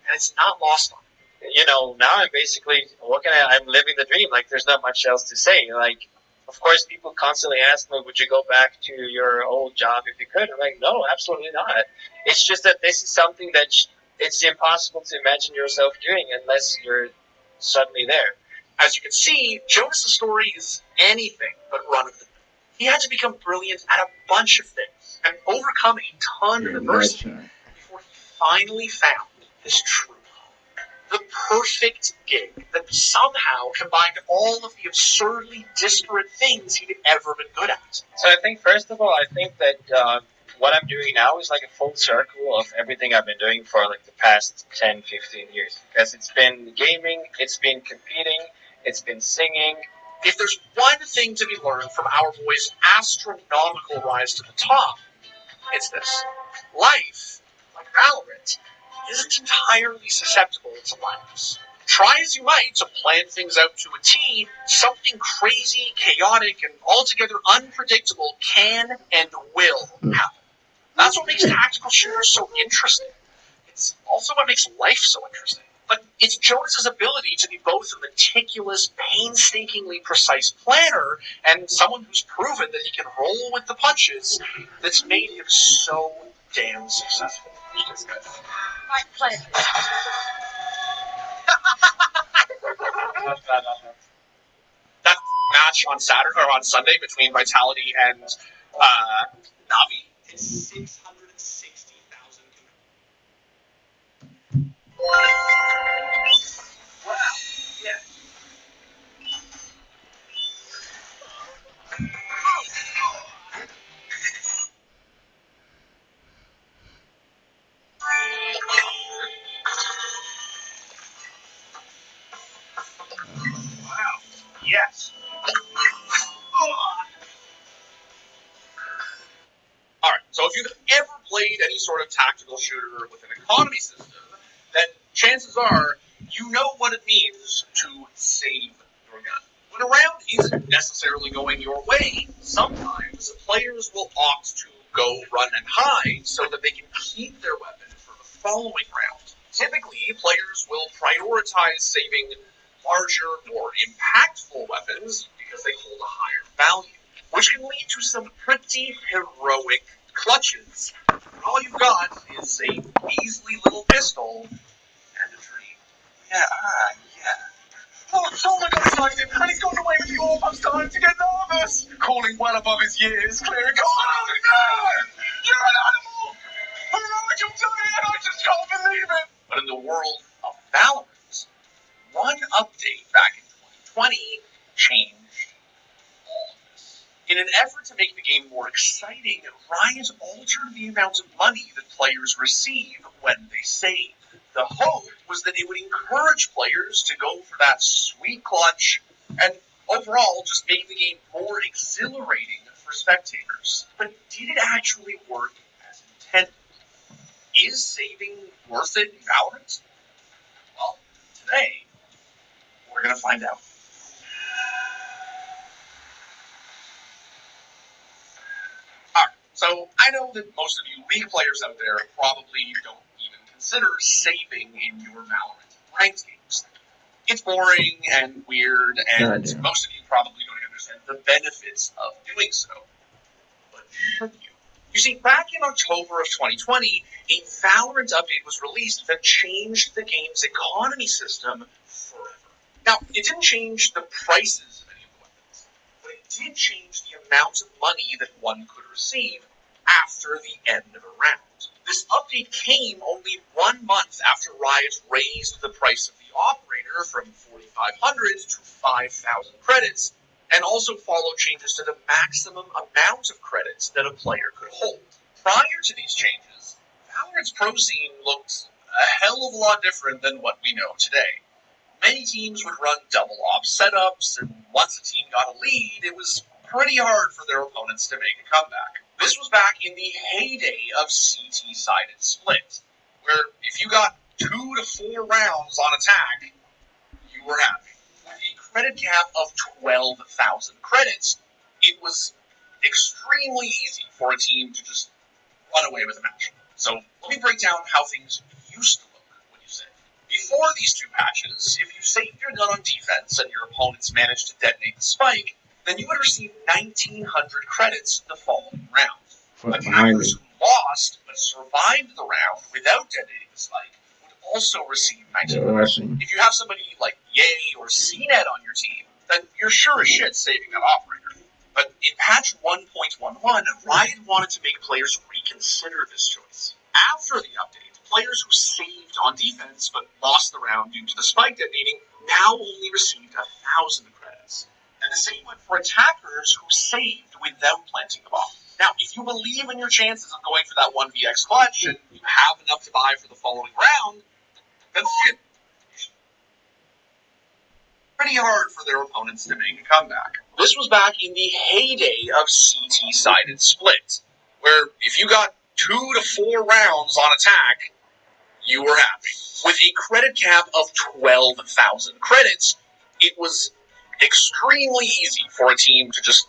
And it's not lost on him. You know, now I'm basically I'm living the dream. Like, there's not much else to say. Like, of course, people constantly ask me, would you go back to your old job if you could? I'm like, no, absolutely not. It's just that this is something that it's impossible to imagine yourself doing unless you're suddenly there. As you can see, Jonas' story is anything but run-of-the-mill. He had to become brilliant at a bunch of things and overcome a ton of adversity before he finally found his true home. The perfect gig that somehow combined all of the absurdly disparate things he'd ever been good at. So I think, first of all, that what I'm doing now is like a full circle of everything I've been doing for like the past 10, 15 years. Because it's been gaming, it's been competing, it's been singing. If there's one thing to be learned from our boy's astronomical rise to the top, it's this. Life, like Valorant, isn't entirely susceptible to lineups. Try as you might to plan things out to a T, something crazy, chaotic, and altogether unpredictable can and will happen. That's what makes tactical shooters so interesting. It's also what makes life so interesting. But it's Jonas' ability to be both a meticulous, painstakingly precise planner and someone who's proven that he can roll with the punches that's made him so damn successful. My pleasure. That match on Saturday or on Sunday between Vitality and Navi is 660,000. Wow. Yeah. Wow. Yes. Alright, so if you've ever played played any sort of tactical shooter with an economy system, then chances are you know what it means to save your gun. When a round isn't necessarily going your way, sometimes players will opt to go run and hide so that they can keep their weapon for the following round. Typically, players will prioritize saving larger, more impactful weapons because they hold a higher value, which can lead to some pretty heroic clutches. And all you've got is a measly little pistol and a dream. Yeah. Oh, my God, excited, and he's gone away with you all. I'm starting to get nervous. Calling well above his years, clearing. Oh, no! You're an animal! You've done it, and I just can't believe it! But in the world of Valorant, one update back in 2020 changed all of this. In an effort to make the game more exciting, Riot altered the amount of money that players receive when they save. The hope was that it would encourage players to go for that sweet clutch and overall just make the game more exhilarating for spectators. But did it actually work as intended? Is saving worth it in Valorant? Well, today, we're going to find out. Alright, so I know that most of you League players out there probably don't even consider saving in your Valorant ranked games. It's boring and weird, and most of you probably don't understand the benefits of doing so. But should you? You see, back in October of 2020, a Valorant update was released that changed the game's economy system forever. Now, it didn't change the prices of any of the weapons, but it did change the amount of money that one could receive after the end of a round. This update came only 1 month after Riot raised the price of the operator from 4,500 to 5,000 credits, and also followed changes to the maximum amount of credits that a player could hold. Prior to these changes, Valorant's pro scene looked a hell of a lot different than what we know today. Many teams would run double op setups, and once a team got a lead, it was pretty hard for their opponents to make a comeback. This was back in the heyday of CT-sided split, where if you got 2 to 4 rounds on attack, you were happy. With a credit cap of 12,000 credits, it was extremely easy for a team to just run away with a match. So let me break down how things used to look when you saved. Before these 2 patches, if you saved your gun on defense and your opponents managed to detonate the spike, then you would receive 1,900 credits the following round. Attackers who lost but survived the round without detonating the spike would also receive 1,900. If you have somebody like Yay or CNET on your team, then you're sure as shit saving that operator. But in patch 1.11, Riot wanted to make players reconsider this choice. After the update, players who saved on defense but lost the round due to the spike detonating now only received 1,000 credits. And the same went for attackers who saved without planting the bomb. Now, if you believe in your chances of going for that 1vx clutch and you have enough to buy for the following round, then shit. Pretty hard for their opponents to make a comeback. This was back in the heyday of CT-sided split, where if you got 2 to 4 rounds on attack, you were happy. With a credit cap of 12,000 credits, it was extremely easy for a team to just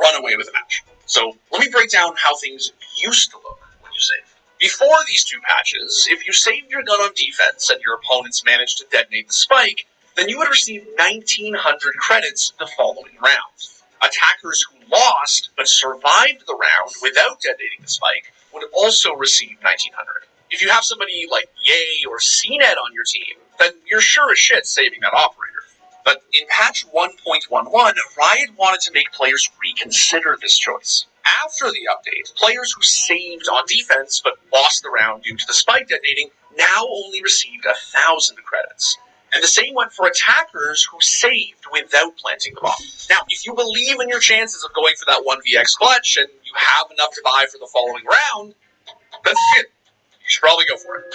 run away with a match. So let me break down how things used to look when you saved. Before these 2 patches, if you saved your gun on defense and your opponents managed to detonate the spike, then you would receive 1,900 credits the following round. Attackers who lost but survived the round without detonating the spike would also receive 1,900. If you have somebody like Yay or CNET on your team, then you're sure as shit saving that operator. But in patch 1.11, Riot wanted to make players reconsider this choice. After the update, players who saved on defense but lost the round due to the spike detonating now only received 1,000 credits. And the same went for attackers who saved without planting the bomb. Now, if you believe in your chances of going for that 1vx clutch and you have enough to buy for the following round, then shit, you should probably go for it.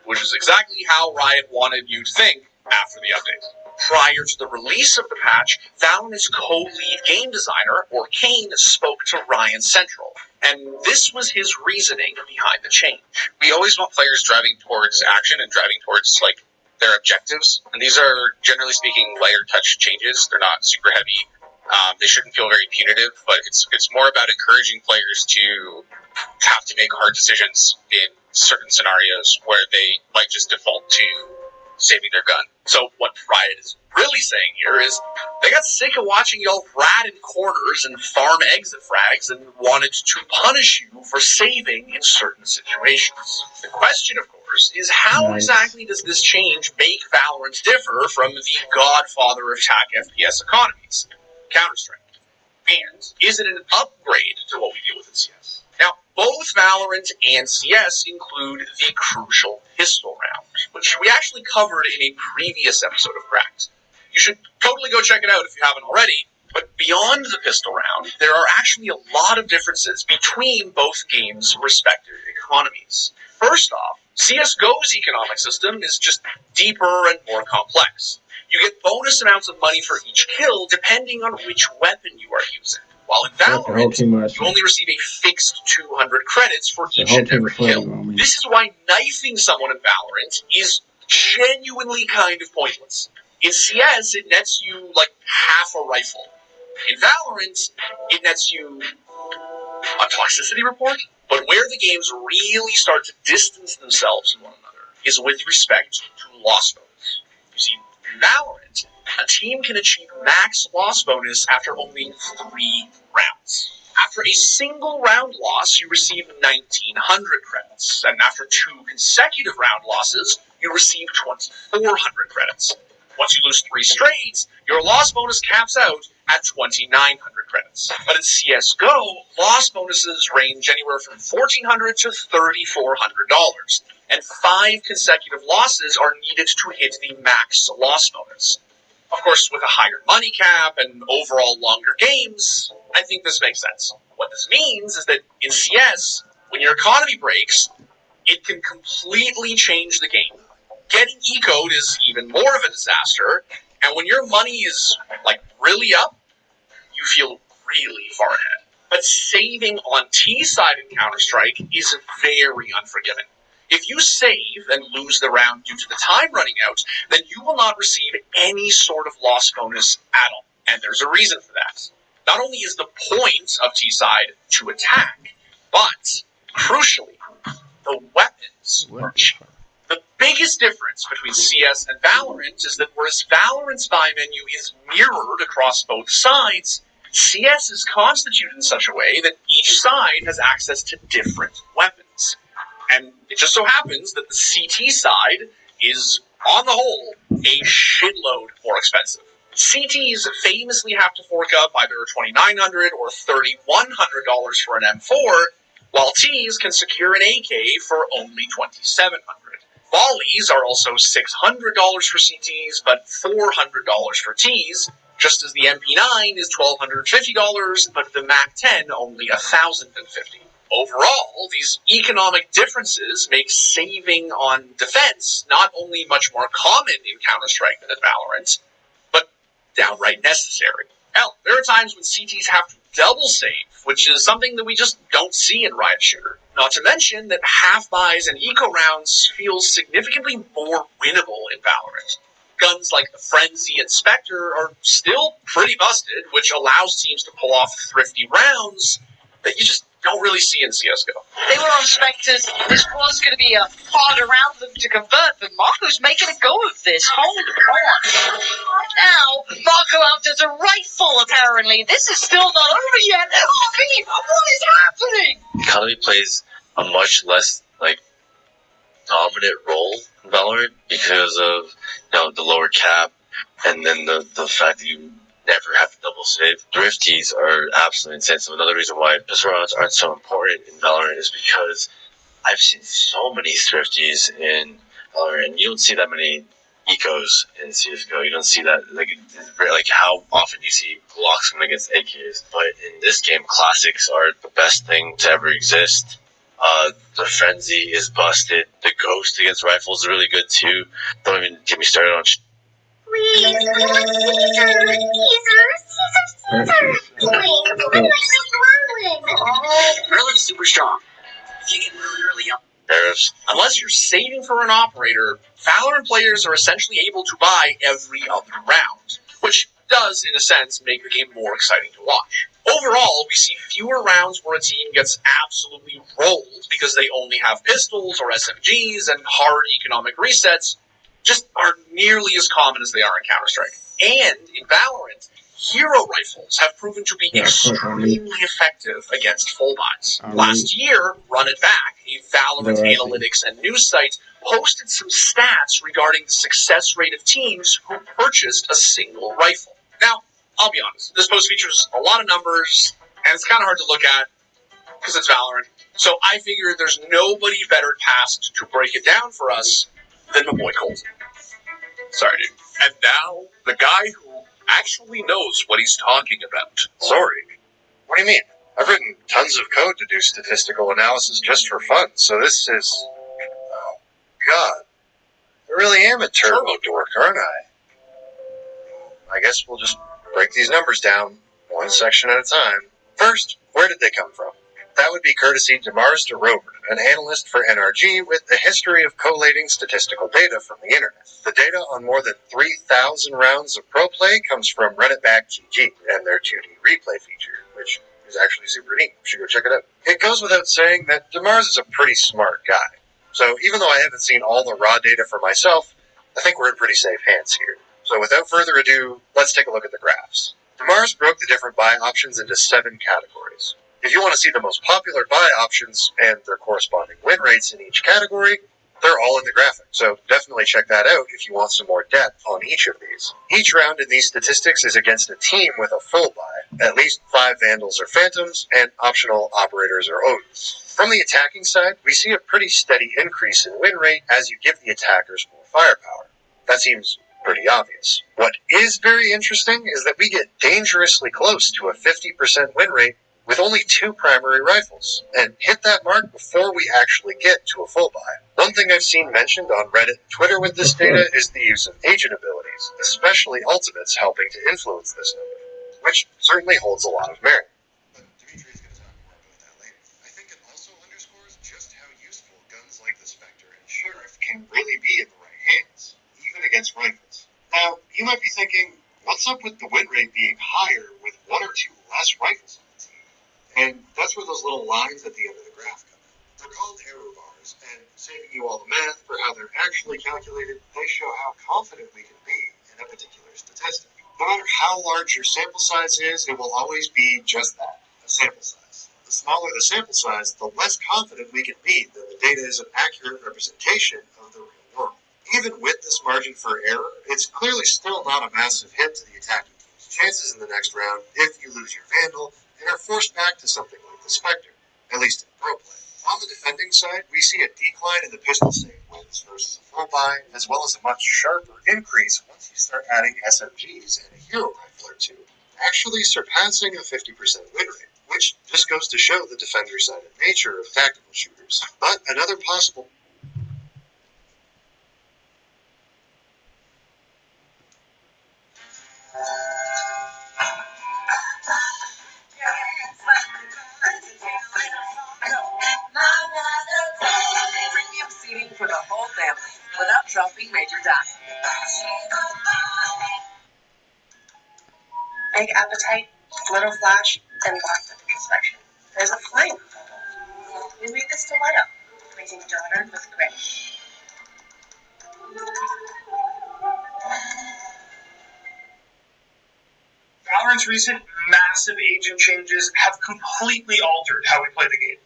Which is exactly how Riot wanted you to think after the update. Prior to the release of the patch, Valorant's co-lead game designer, or Kane, spoke to Riot Central And this was his reasoning behind the change. We always want players driving towards action and driving towards, like, their objectives. And these are, generally speaking, lighter touch changes. They're not super heavy. They shouldn't feel very punitive, but it's more about encouraging players to have to make hard decisions in certain scenarios where they might just default to saving their gun. So what Riot is really saying here is they got sick of watching y'all rat in corners and farm exit frags and wanted to punish you for saving in certain situations. The question, of course, is how exactly does this change make Valorant differ from the godfather of TAC FPS economies, Counter-Strike? And is it an upgrade to what we deal with in CS? Now, both Valorant and CS include the crucial pistol round, which we actually covered in a previous episode of Cracked. You should totally go check it out if you haven't already. But beyond the pistol round, there are actually a lot of differences between both games' respective economies. First off, CSGO's economic system is just deeper and more complex. You get bonus amounts of money for each kill depending on which weapon you are using. While in Valorant, you only receive a fixed 200 credits for each and every kill. This is why knifing someone in Valorant is genuinely kind of pointless. In CS, it nets you like half a rifle. In Valorant, it nets you a toxicity report. But where the games really start to distance themselves from one another is with respect to loss bonus. You see, in Valorant, a team can achieve max loss bonus after only 3 rounds. After a single round loss, you receive 1,900 credits, and after 2 consecutive round losses, you receive 2,400 credits. Once you lose 3 straight, your loss bonus caps out at 2,900 credits. But in CSGO, loss bonuses range anywhere from $1,400 to $3,400, and 5 consecutive losses are needed to hit the max loss bonus. Of course, with a higher money cap and overall longer games, I think this makes sense. What this means is that in CS, when your economy breaks, it can completely change the game. Getting eco'd is even more of a disaster, and when your money is, like, really up, you feel really far ahead. But saving on T side in Counter-Strike is very unforgiving. If you save and lose the round due to the time running out, then you will not receive any sort of loss bonus at all. And there's a reason for that. Not only is the point of T-side to attack, but, crucially, the weapons are cheap. The biggest difference between CS and Valorant is that whereas Valorant's buy menu is mirrored across both sides, CS is constituted in such a way that each side has access to different weapons. And it just so happens that the CT side is, on the whole, a shitload more expensive. CTs famously have to fork up either $2,900 or $3,100 for an M4, while Ts can secure an AK for only $2,700. Volleys are also $600 for CTs, but $400 for Ts, just as the MP9 is $1,250, but the MAC-10 only $1,050. Overall, these economic differences make saving on defense not only much more common in Counter-Strike than in Valorant, but downright necessary. Hell, there are times when CTs have to double save, which is something that we just don't see in Riot Shooter. Not to mention that half-buys and eco rounds feel significantly more winnable in Valorant. Guns like the Frenzy and Spectre are still pretty busted, which allows teams to pull off thrifty rounds that you just don't really see in CSGO. They were on Spectres. This was going to be a harder round for them to convert, but Marco's making a go of this. Hold on. Now, Marco outdoes a rifle, apparently. This is still not over yet. RB, what is happening? Economy plays a much less, dominant role in Valorant because of, the lower cap and then the fact that you never have to double save. Thrifties are absolutely insane. So another reason why pistol rounds aren't so important in Valorant is because I've seen so many thrifties in Valorant, and you don't see that many ecos in CSGO. You don't see that, how often you see Glocks coming against AKs. But in this game, classics are the best thing to ever exist. The Frenzy is busted. The Ghost against rifles is really good too. Don't even get me started on Merlin's super strong. If you get really, really young. Unless you're saving for an operator, Valorant players are essentially able to buy every other round, which does, in a sense, make the game more exciting to watch. Overall, we see fewer rounds where a team gets absolutely rolled because they only have pistols or SMGs, and hard economic resets just aren't nearly as common as they are in Counter-Strike. And in Valorant, hero rifles have proven to be extremely effective against full buys. Last year, Run It Back, a Valorant analytics and news site, posted some stats regarding the success rate of teams who purchased a single rifle. Now, I'll be honest, this post features a lot of numbers, and it's kind of hard to look at because it's Valorant. So I figured there's nobody better tasked to break it down for us than my boy Colton. Sorry, dude. And now, the guy who actually knows what he's talking about. Sorry. What do you mean? I've written tons of code to do statistical analysis just for fun, so this is... Oh, God. I really am a turbo dork, aren't I? I guess we'll just break these numbers down, one section at a time. First, where did they come from? That would be courtesy Demars DeRover, an analyst for NRG with a history of collating statistical data from the internet. The data on more than 3,000 rounds of pro play comes from Run It Back GG and their 2D replay feature, which is actually super neat. You should go check it out. It goes without saying that Demars is a pretty smart guy. So even though I haven't seen all the raw data for myself, I think we're in pretty safe hands here. So without further ado, let's take a look at the graphs. Demars broke the different buy options into 7 categories. If you want to see the most popular buy options and their corresponding win rates in each category, they're all in the graphic, so definitely check that out if you want some more depth on each of these. Each round in these statistics is against a team with a full buy, at least 5 Vandals or Phantoms, and optional Operators or Odins. From the attacking side, we see a pretty steady increase in win rate as you give the attackers more firepower. That seems pretty obvious. What is very interesting is that we get dangerously close to a 50% win rate with only 2 primary rifles, and hit that mark before we actually get to a full buy. One thing I've seen mentioned on Reddit and Twitter with this data is the use of agent abilities, especially ultimates helping to influence this number, which certainly holds a lot of merit. But Dimitri's going to talk more about that later. I think it also underscores just how useful guns like the Spectre and Sheriff can really be in the right hands, even against rifles. Now, you might be thinking, what's up with the win rate being higher with 1 or 2 less rifles? And that's where those little lines at the end of the graph come in. They're called error bars, and saving you all the math for how they're actually calculated, they show how confident we can be in a particular statistic. No matter how large your sample size is, it will always be just that, a sample size. The smaller the sample size, the less confident we can be that the data is an accurate representation of the real world. Even with this margin for error, it's clearly still not a massive hit to the attacking team's chances in the next round if you lose your Vandal and are forced back to something like the Spectre, at least in pro play. On the defending side, we see a decline in the pistol save wins versus a full buy, as well as a much sharper increase once you start adding SMGs and a hero rifle or 2, actually surpassing a 50% win rate, which just goes to show the defender-sided nature of tactical shooters. But another possible Premium seating for the whole family without dropping major dining. Big appetite, little flash, and lots of inspection. There's a flame. We made this to light up, raising daughter with grace. Valorant's recent massive agent changes have completely altered how we play the game.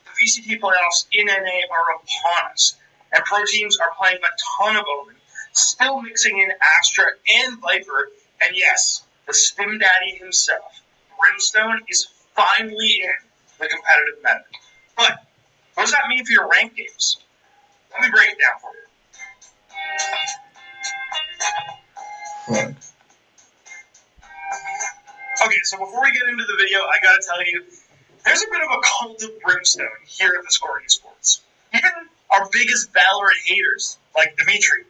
The VCT playoffs in NA are upon us, and pro teams are playing a ton of Omen, still mixing in Astra and Viper, and yes, the Stim Daddy himself, Brimstone, is finally in the competitive meta. But what does that mean for your ranked games? Let me break it down for you. Fuck. Okay, so before we get into the video, I gotta tell you, there's a bit of a cult of Brimstone here at the Scoring Sports. Even our biggest Valorant haters, like Dimitri,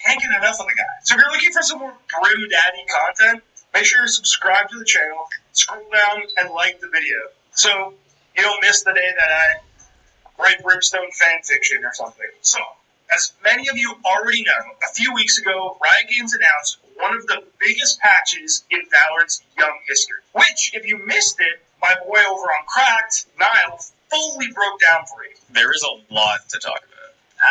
can't get enough of the guy. So if you're looking for some more Brim Daddy content, make sure you subscribe to the channel, scroll down, and like the video. So you don't miss the day that I write Brimstone fan fiction or something. So, as many of you already know, a few weeks ago, Riot Games announced one of the biggest patches in Valorant's young history. Which, if you missed it, my boy over on Cracked, Niall, fully broke down for you. There is a lot to talk about.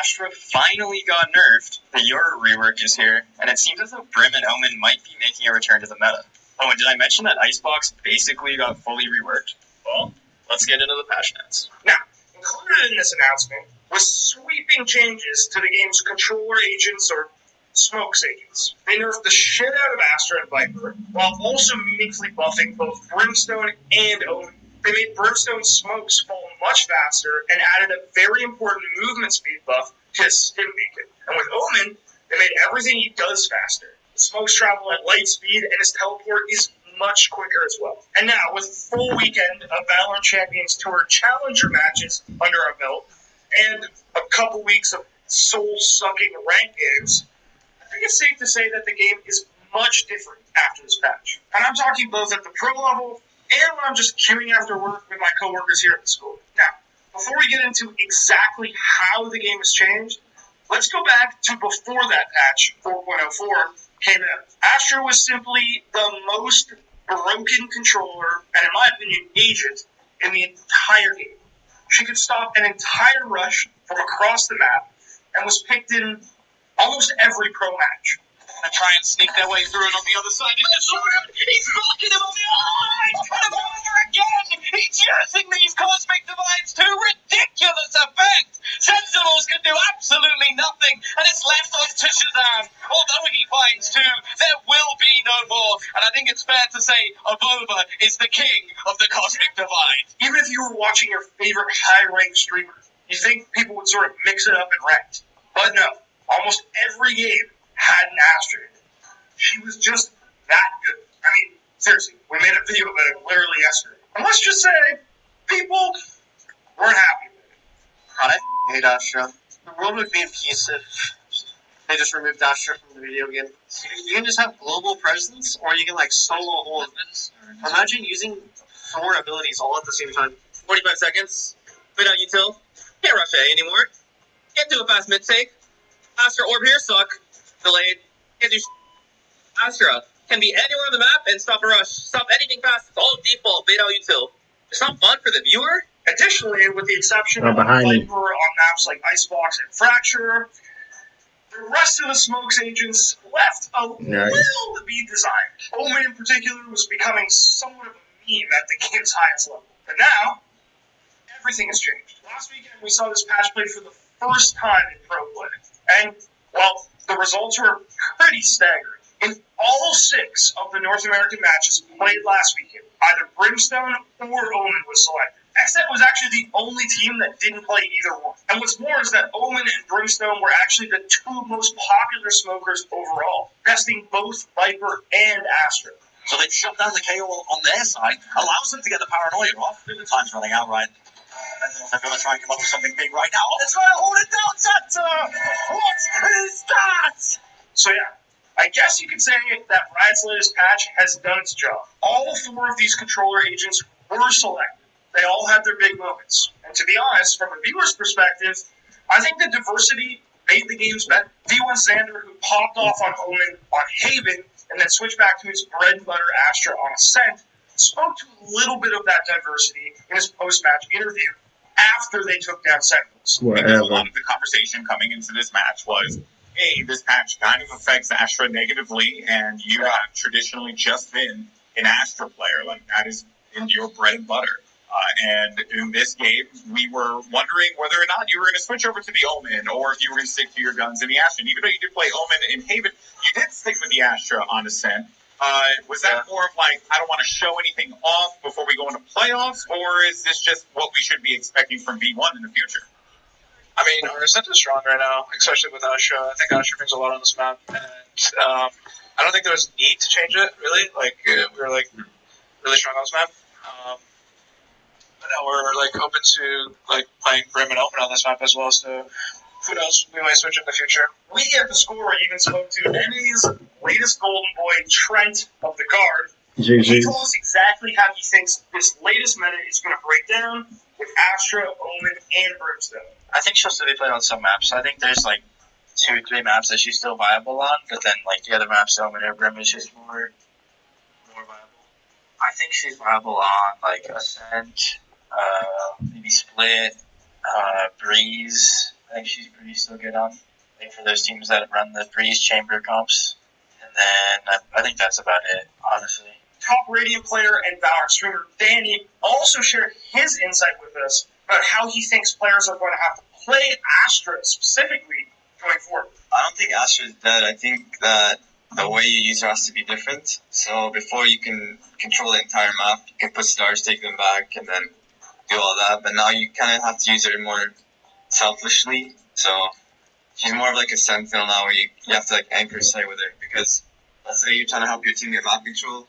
Astra finally got nerfed, the Yoru rework is here, and it seems as though Brim and Omen might be making a return to the meta. Oh, and did I mention that Icebox basically got fully reworked? Well, let's get into the patch notes. Now, included in this announcement was sweeping changes to the game's controller agents or smokes agents. They nerfed the shit out of Astra and Viper, while also meaningfully buffing both Brimstone and Omen. They made Brimstone's smokes fall much faster and added a very important movement speed buff to his stim beacon. And with Omen, they made everything he does faster. The smokes travel at light speed, and his teleport is much quicker as well. And now, with a full weekend of Valorant Champions Tour Challenger matches under our belt, and a couple weeks of soul-sucking ranked games, I think it's safe to say that the game is much different after this patch. And I'm talking both at the pro level and when I'm just queuing after work with my coworkers here at the school. Now, before we get into exactly how the game has changed, let's go back to before that patch, 4.04, came out. Astra was simply the most broken controller, and in my opinion, agent, in the entire game. She could stop an entire rush from across the map, and was picked in almost every pro match. To try and sneak their way through, and on the other side is Sova. He's blocking him on the eye! He's got him over again! He's using these cosmic divides to ridiculous effect! Sentinels can do absolutely nothing, and it's left on to Shazam. Although he finds two, there will be no more. And I think it's fair to say Avova is the king of the cosmic divide. Even if you were watching your favorite high-ranked streamer, you think people would sort of mix it up and ranked. But no, almost every game had an Astra in it. She was just that good. I mean, seriously, we made a video about it literally yesterday. And let's just say, people weren't happy with it. I hate Astra. The world would be in peace if they just removed Astra from the video game. You can just have global presence, or you can like solo hold. Imagine using 4 abilities all at the same time. 45 seconds. Put out util. Can't rush A anymore. Can't do a fast mid take. Astra orb here, suck. Delayed. Can't do Astra can be anywhere on the map and stop a rush. Stop anything fast. It's all default. Bait out util. It's not fun for the viewer. Additionally, with the exception of behind me. Viper on maps like Icebox and Fracture, the rest of the smokes agents left a little to be desired. Omen in particular was becoming somewhat of a meme at the game's highest level. But now, everything has changed. Last weekend, we saw this patch played for the first time in pro play. And, well, the results were pretty staggering. In all 6 of the North American matches played last weekend, either Brimstone or Omen was selected. XNet was actually the only team that didn't play either one. And what's more is that Omen and Brimstone were actually the 2 most popular smokers overall, besting both Viper and Astra. So they've shut down the KO on their side, allows them to get the paranoia off. The time's running out, right? They're going to try and come up with something big right now. Oh, they're trying to hold it down, Santa! What is that? So yeah, I guess you could say that Riot's latest patch has done its job. All 4 of these controller agents were selected. They all had their big moments. And to be honest, from a viewer's perspective, I think the diversity made the games better. D1 Xander, who popped off on Omen on Haven, and then switched back to his bread and butter Astra on Ascent, spoke to a little bit of that diversity in his post-match interview after they took down Sentinels. Because a lot of the conversation coming into this match was, hey, this patch kind of affects Astra negatively, and you have traditionally just been an Astra player. Like, that is in your bread and butter. And in this game, we were wondering whether or not you were going to switch over to the Omen, or if you were going to stick to your guns in the Astra. And even though you did play Omen in Haven, you did stick with the Astra on Ascent. Was that more of like, I don't want to show anything off before we go into playoffs, or is this just what we should be expecting from V1 in the future? I mean, our Ascent is strong right now, especially with Astra. I think Astra brings a lot on this map, and I don't think there was a need to change it, really. Like, we were, like, really strong on this map. But now we're, like, open to, like, playing Brim and Open on this map as well, so who knows, we might switch in the future. We at the score even spoke to NA's latest golden boy, Trent of the Guard, He told us exactly how he thinks this latest meta is going to break down with Astra, Omen, and Brimstone. I think she'll still be playing on some maps. I think there's like 2-3 maps that she's still viable on, but then like the other maps, Omen and Brim is just more viable. I think she's viable on like Ascent, maybe Split, Breeze. I think she's pretty still good on. Like for those teams that run the Breeze Chamber comps. And then I think that's about it, honestly. Top Radiant player and Valorant streamer Danny also shared his insight with us about how he thinks players are going to have to play Astra specifically going forward. I don't think Astra is dead. I think that the way you use her has to be different. So before you can control the entire map, you can put stars, take them back, and then do all that. But now you kind of have to use her more selfishly. So she's more of like a sentinel now, where you have to like anchor sight with her, because let's say you're trying to help your team get map control,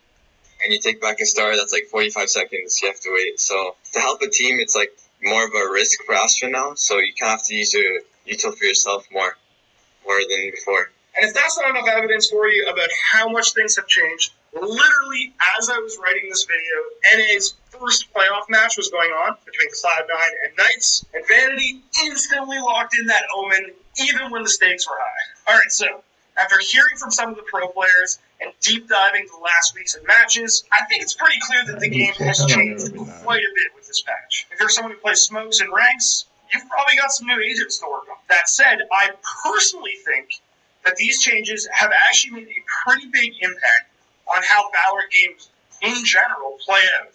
and you take back a star that's like 45 seconds. You have to wait. So to help a team, it's like more of a risk for Astra now. So you kind of have to use your util for yourself more than before. And if that's not enough evidence for you about how much things have changed, literally as I was writing this video, NA's first playoff match was going on between Cloud9 and Knights, and Vanity instantly locked in that Omen even when the stakes were high. Alright, so after hearing from some of the pro players and deep diving the last weeks of matches, I think it's pretty clear that the game has changed quite a bit with this patch. If you're someone who plays smokes and ranks, you've probably got some new agents to work on. That said, I personally think that these changes have actually made a pretty big impact on how Valorant games in general play out.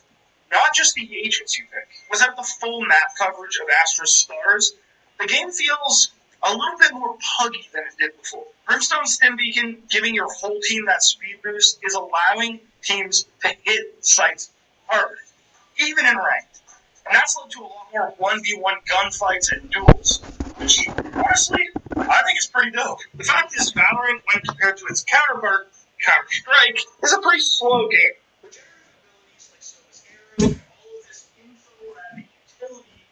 Not just the agents you pick. Without the full map coverage of Astra's stars, the game feels a little bit more puggy than it did before. Brimstone's Stim Beacon giving your whole team that speed boost is allowing teams to hit sites hard, even in ranked. And that's led to a lot more 1v1 gunfights and duels, which, honestly, I think is pretty dope. The fact is, Valorant, when compared to its counterpart, Counter-Strike, is a pretty slow game. The generative abilities like Sova's arrow and all of this info-grabbing utility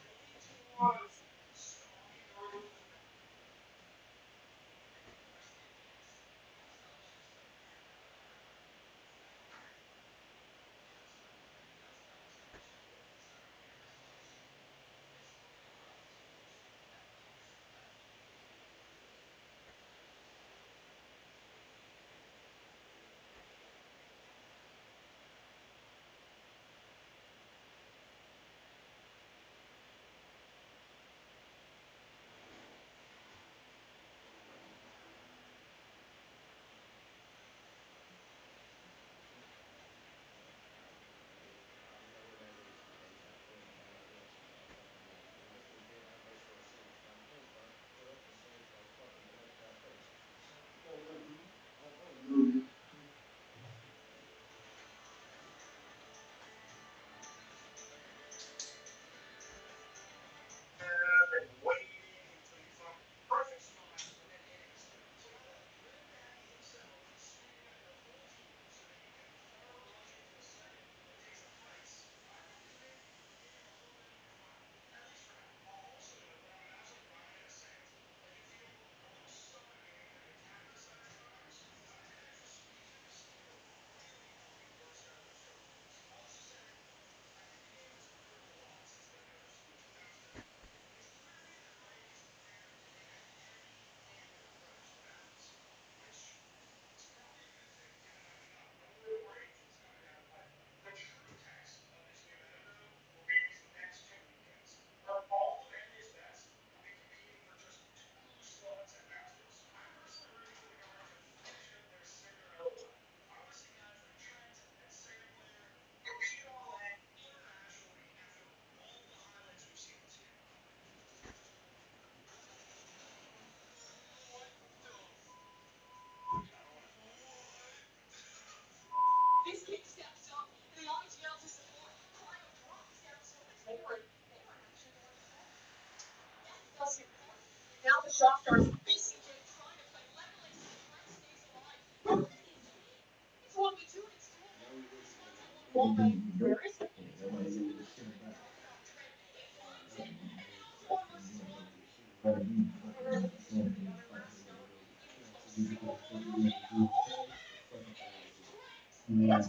lead to a lot of stalking early. And waiting until you find the perfect spot and then hitting. So now that Grim Daddy himself is swinging at your whole team so that you can fire rush into a site and take some fights. I recommend you get a little bit more fun, at least for now. I'll also note that on maps like Ryan and Ascent, it can feel almost suffocating trying to tap the sides of runners. Not to mention squeezing the steel really, really works out for some teams. All this said, I think the game has improved a lot since the nerfs in 2019. It's clear to me that Riot is prepared to take a heavy handed approach to balance, which is probably a good thing given that we got no more agents coming down the pipe. The true test of this new meta, though, will be these next 2 weekends, where all of NA's best will be competing for just 2 slots at Masters. I'm personally rooting for the guards to finish out their Cinderella run. I want to see guys like Trent and Sinclair compete all in internationally after all the highlights we've seen this year. Yeah.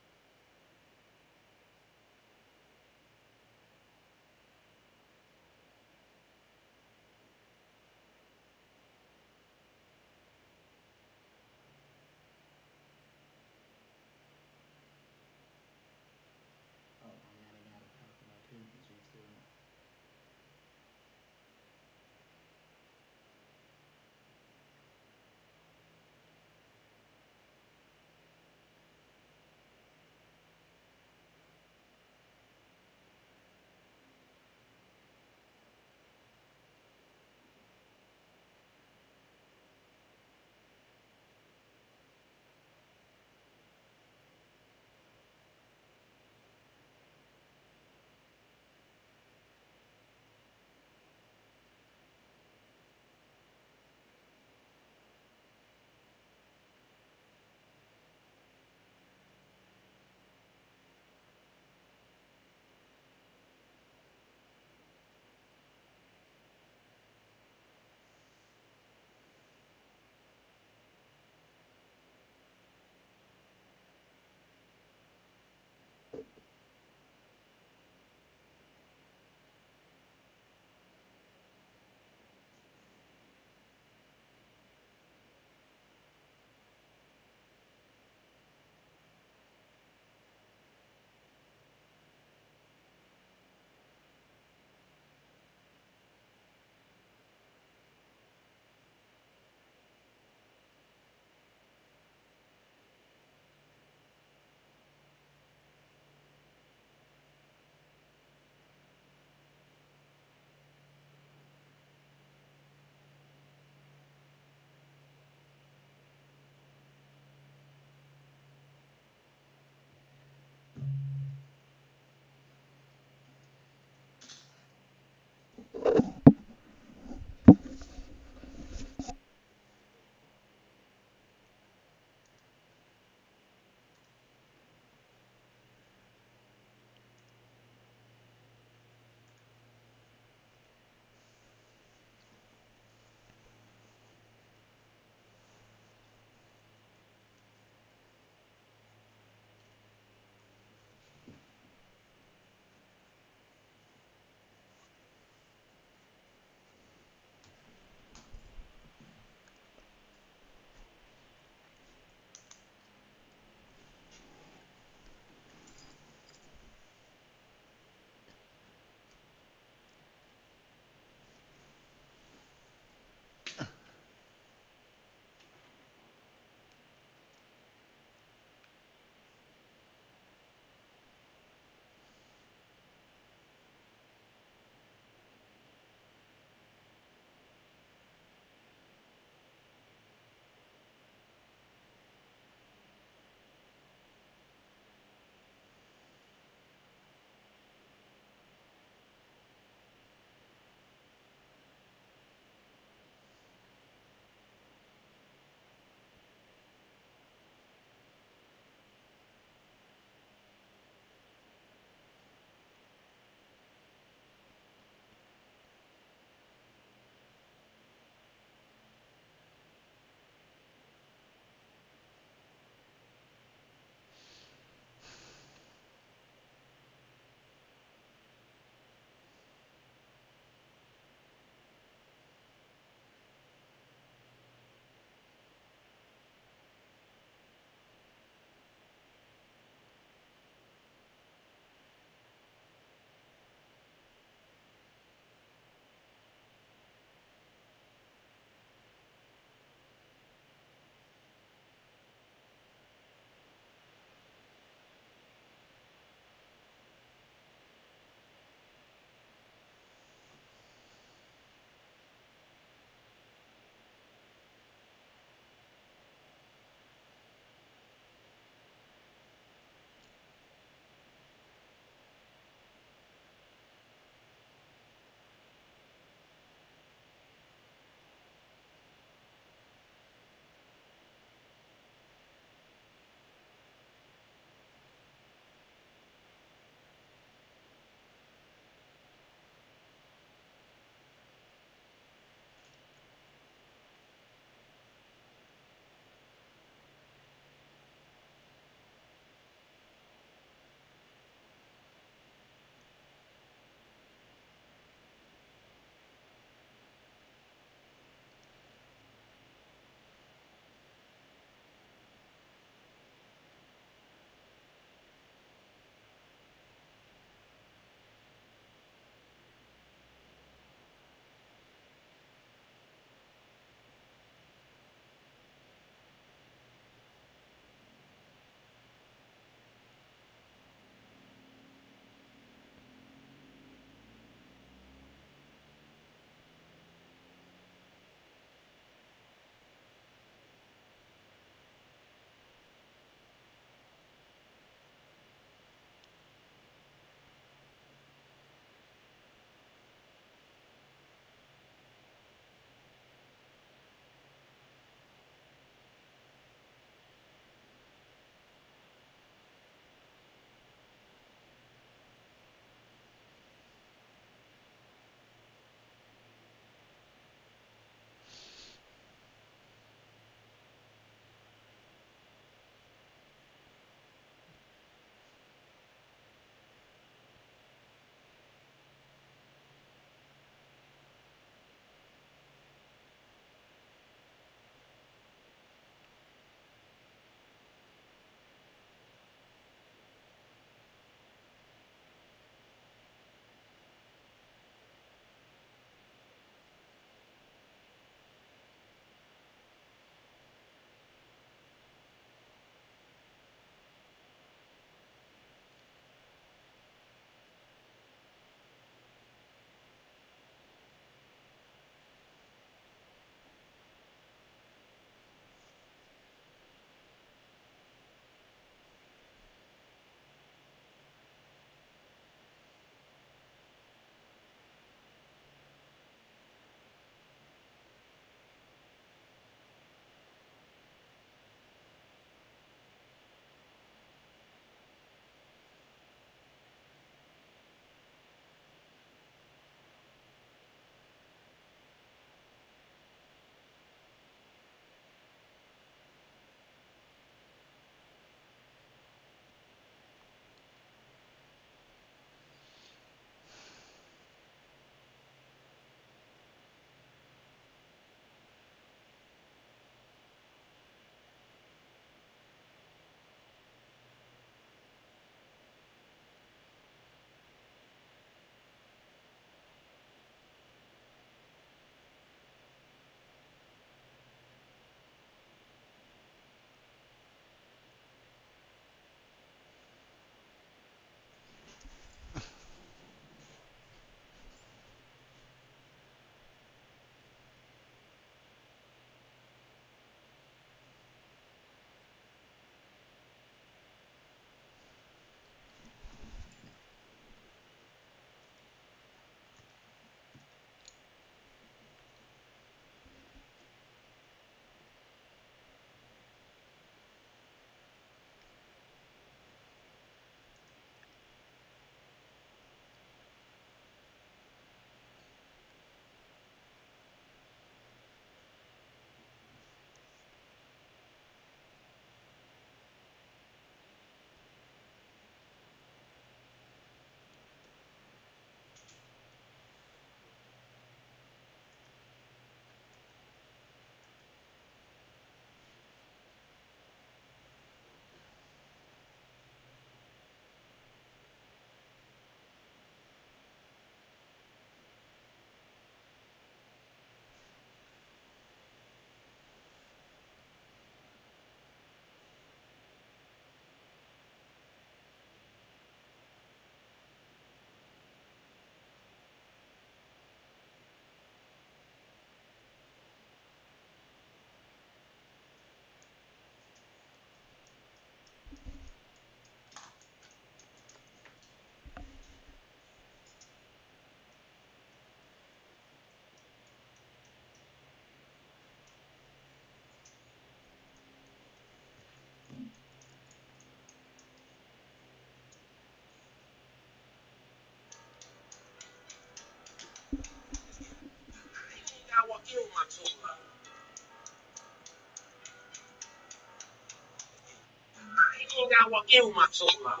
eu, Matsulla.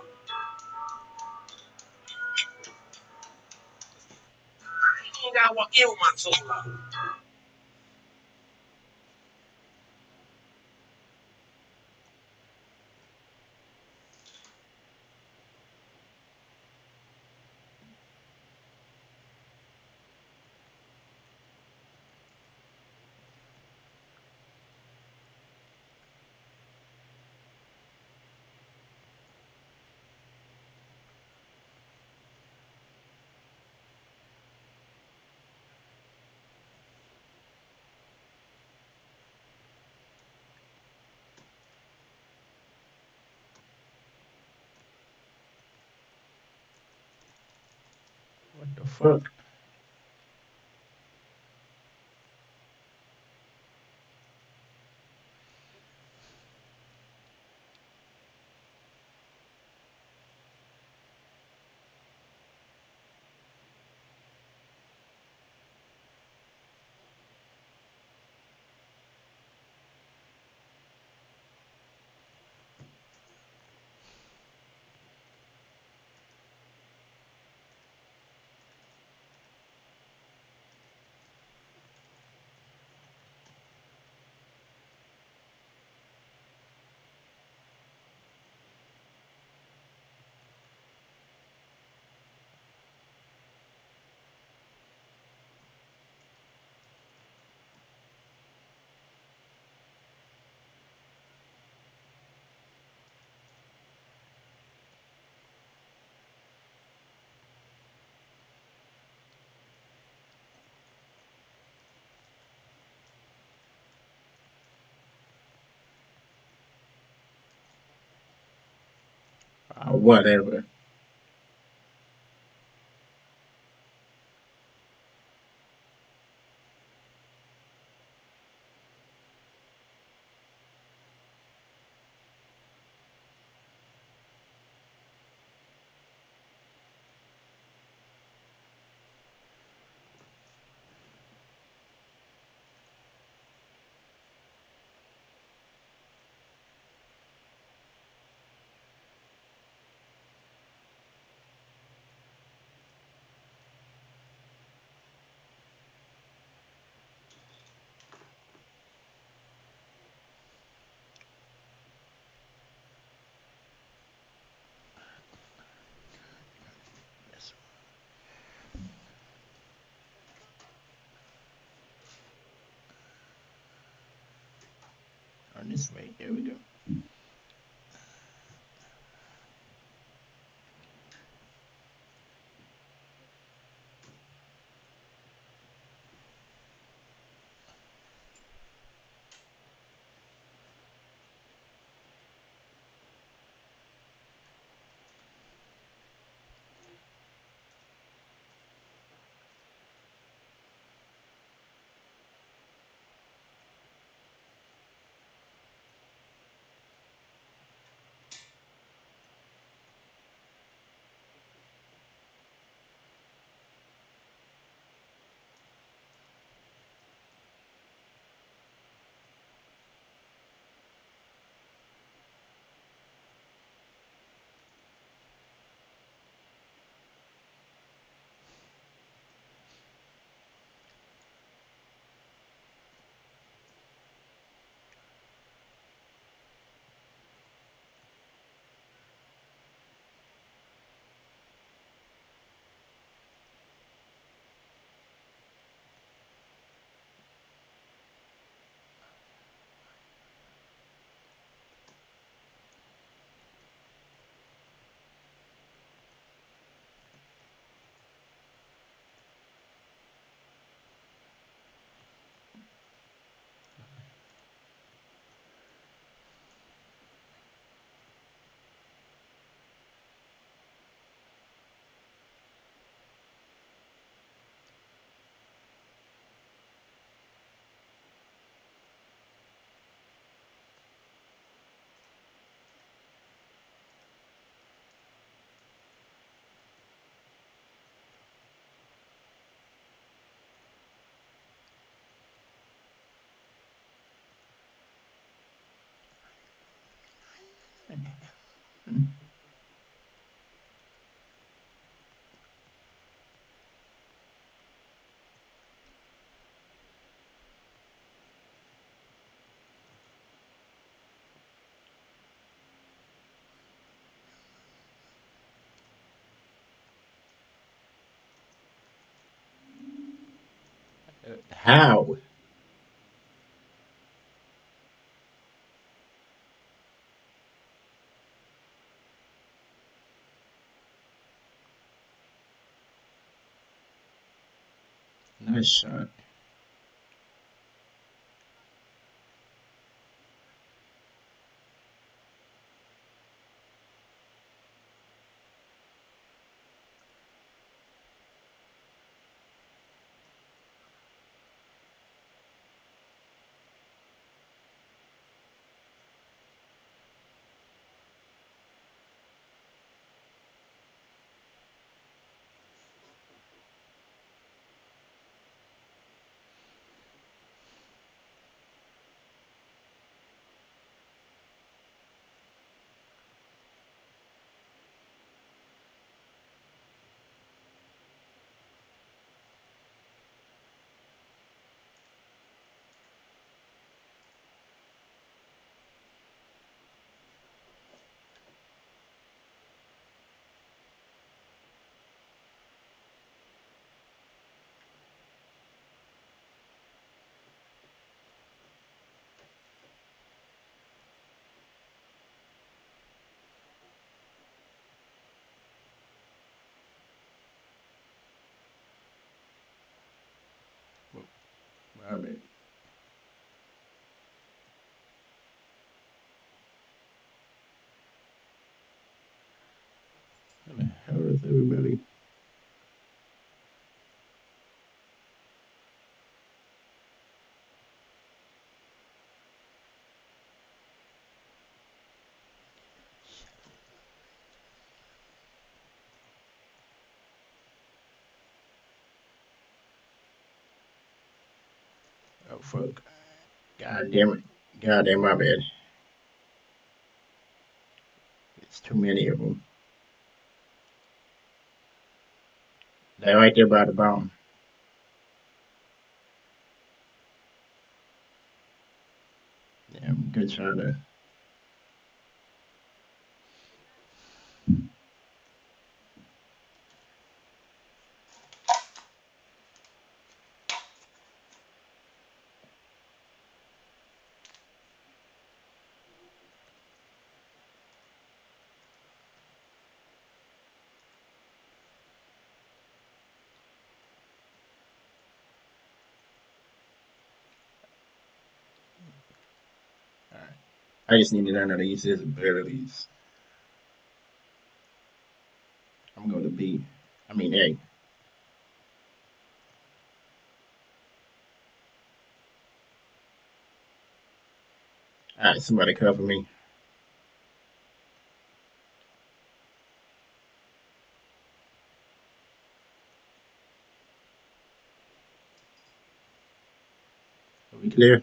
Ingawa eu, Matsulla. What the fuck? Whatever. On this way. Here we go. How? Nice shot. My bad. How the hell is everybody? Oh fuck! God damn it! God damn my bad. It's too many of them. They're right there by the bomb. Yeah, I'm gonna try to. Alright. I just need to learn how to use his abilities. I'm going to B. I mean A. Alright, somebody cover me. Are we clear?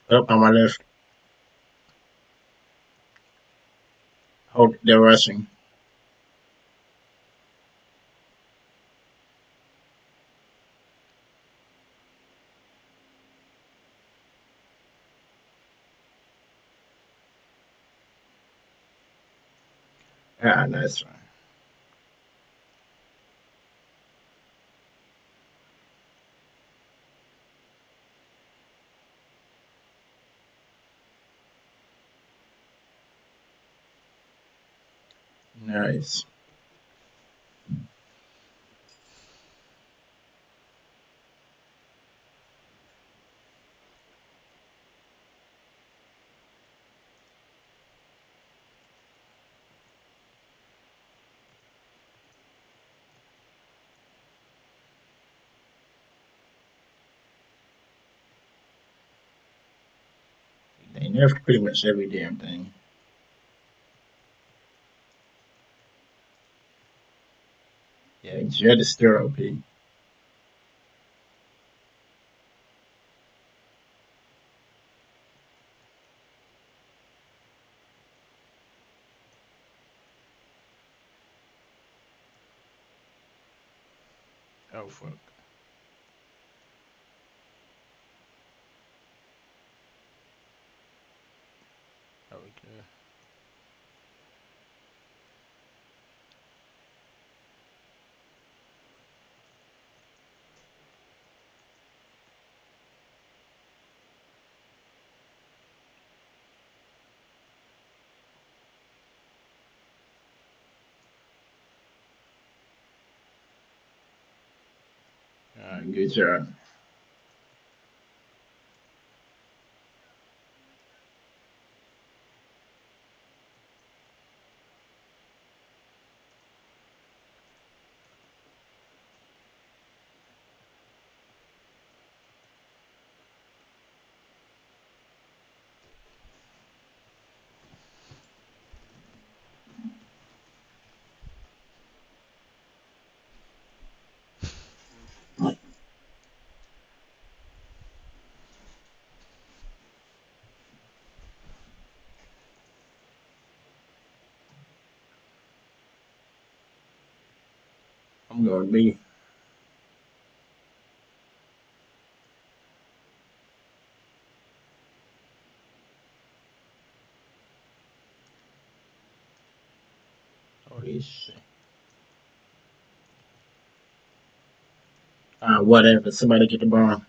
Up on my left. Hold, they're rushing. Ah, nice one. Nice. They nerfed pretty much every damn thing. Yeah, Jet is still OP. Oh fuck. Okay. Alright, good job. I'm going B. Holy shit. Whatever. Somebody get the ball.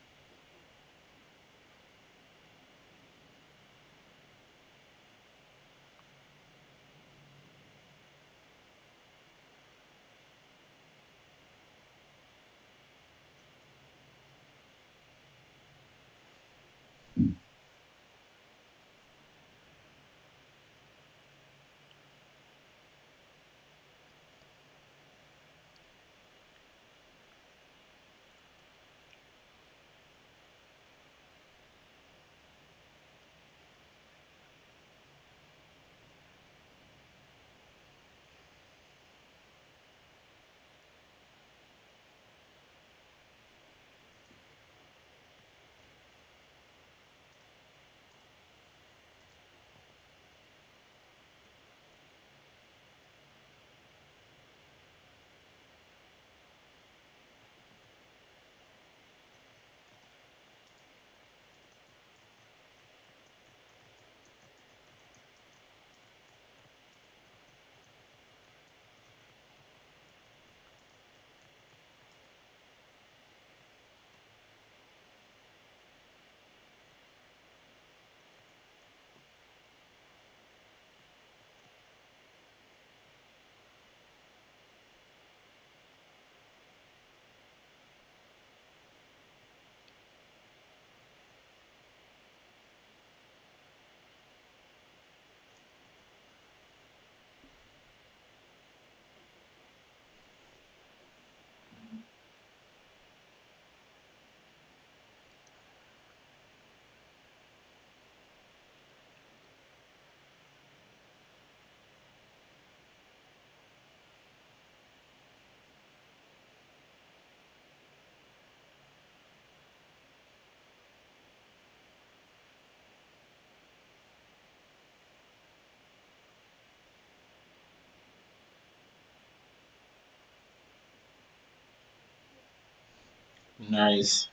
Nice.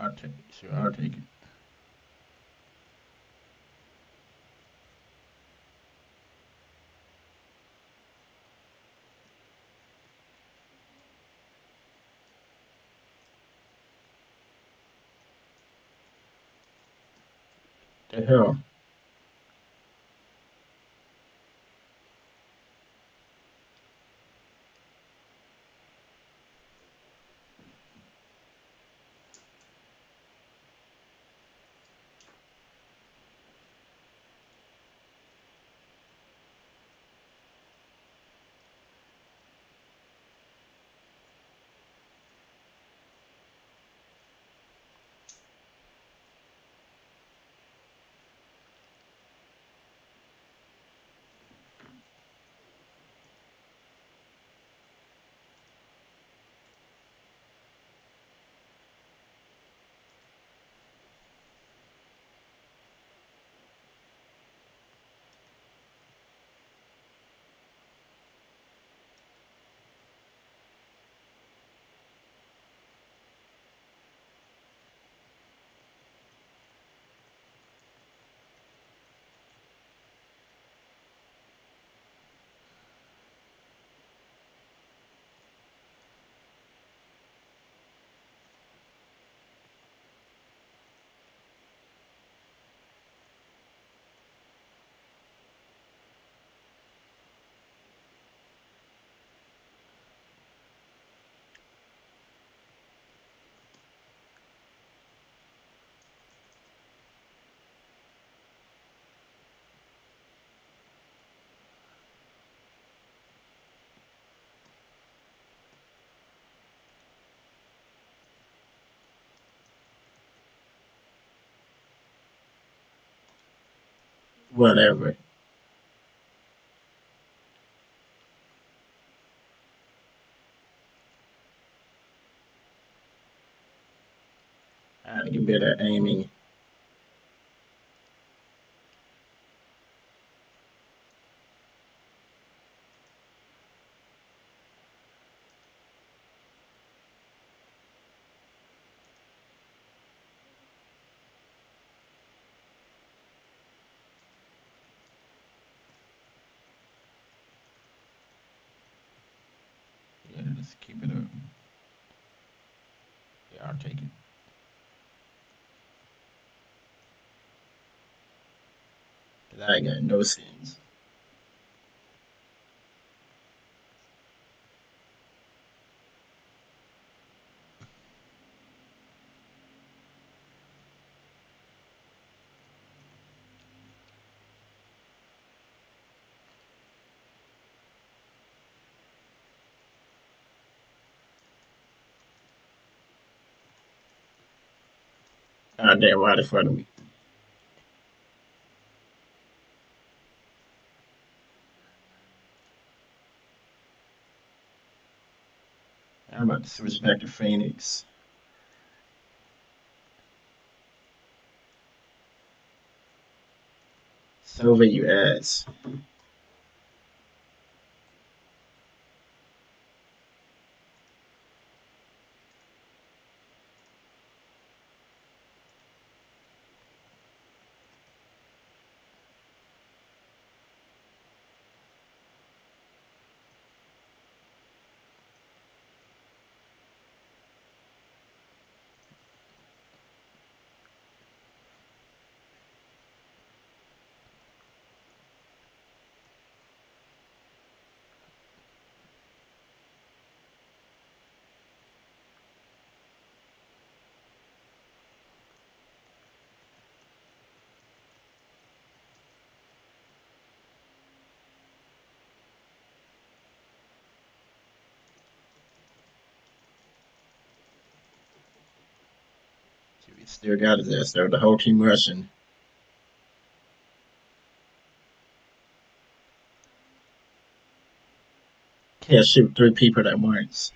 I'll take it. Sure, I'll take it. The hell? Whatever. I had to get better at aiming. Yeah, let's keep it up. Yeah, I'll take it. Cause I ain't got no sins. God damn, right in front of me. I'm about to switch back to Phoenix. Sova, you ass. He still got his ass there. The whole team rushing. Can't shoot three people at once.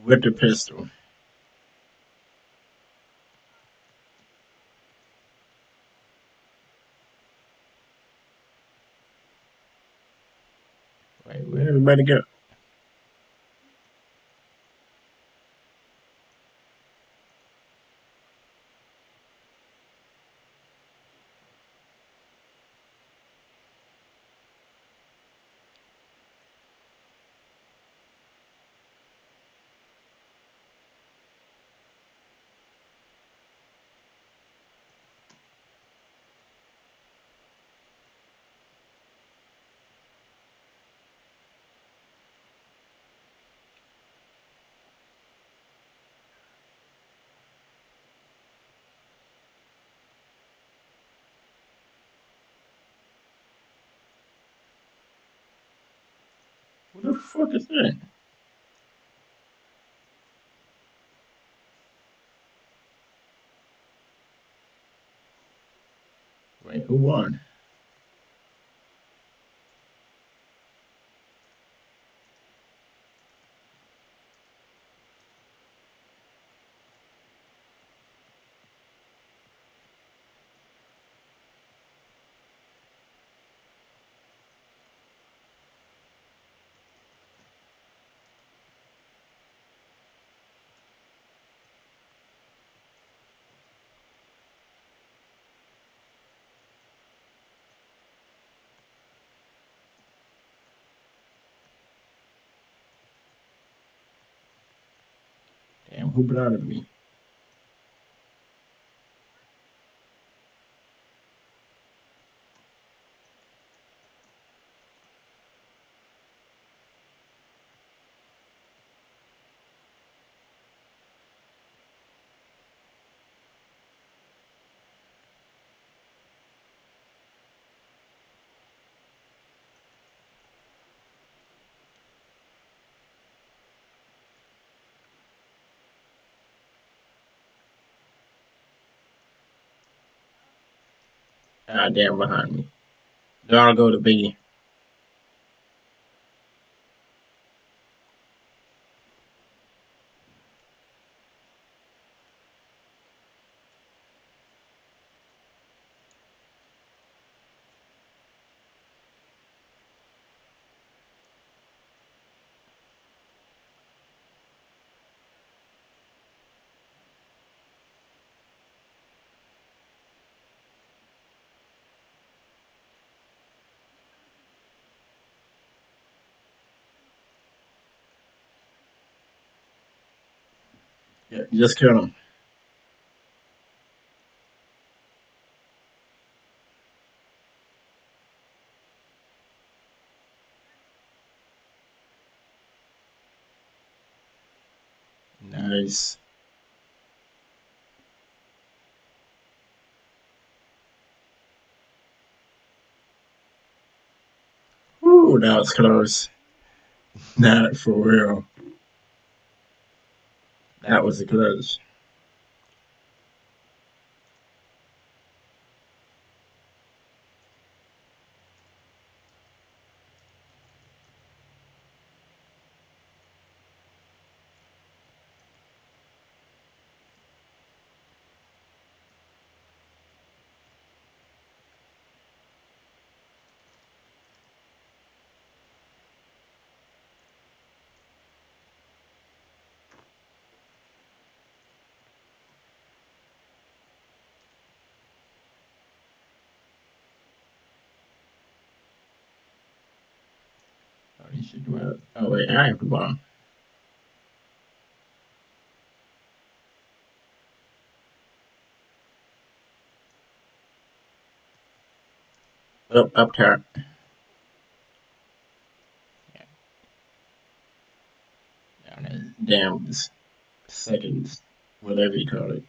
With the pistol. Wait, where everybody go? the fuck is that? Wait, who won? Damn, who brought me? Ah, damn, behind me. Then I'll go to B. Yeah, just kill him. Nice. Ooh, that was close. Not for real. That was a close. Oh, he should do it. Oh, wait, I have the bomb. Up top. Down there. Damn, seconds. Whatever you call it.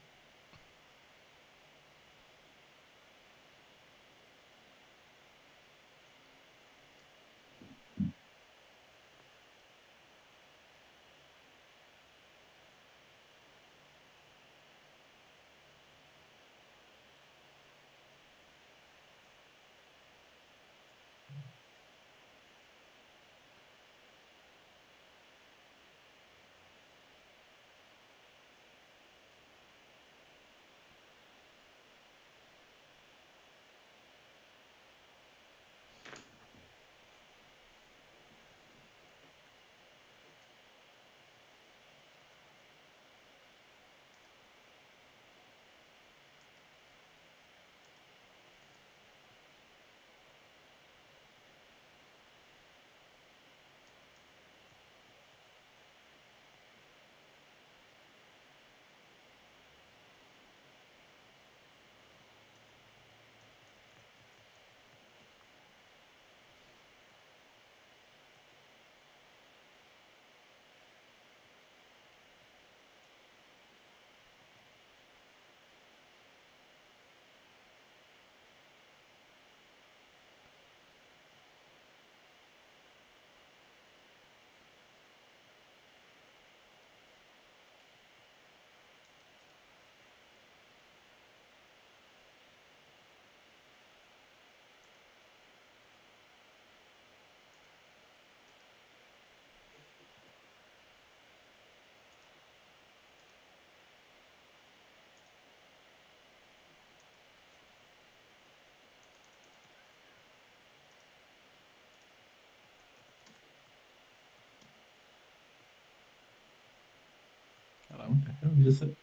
What the hell just it?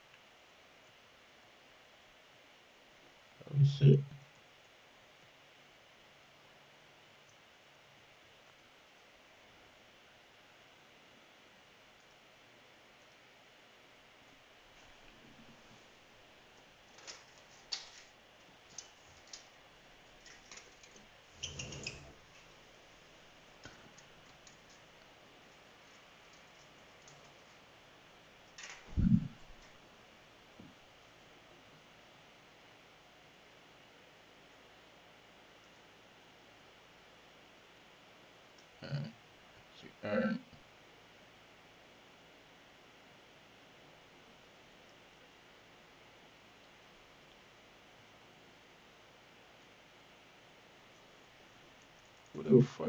Oh shit. Alright. What the fuck?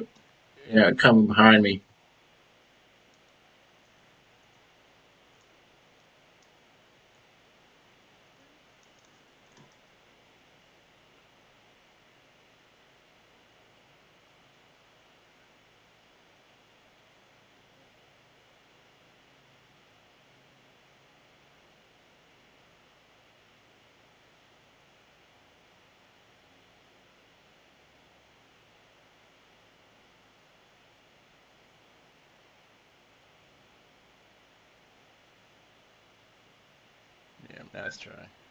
Yeah, come behind me. Yeah, nice try.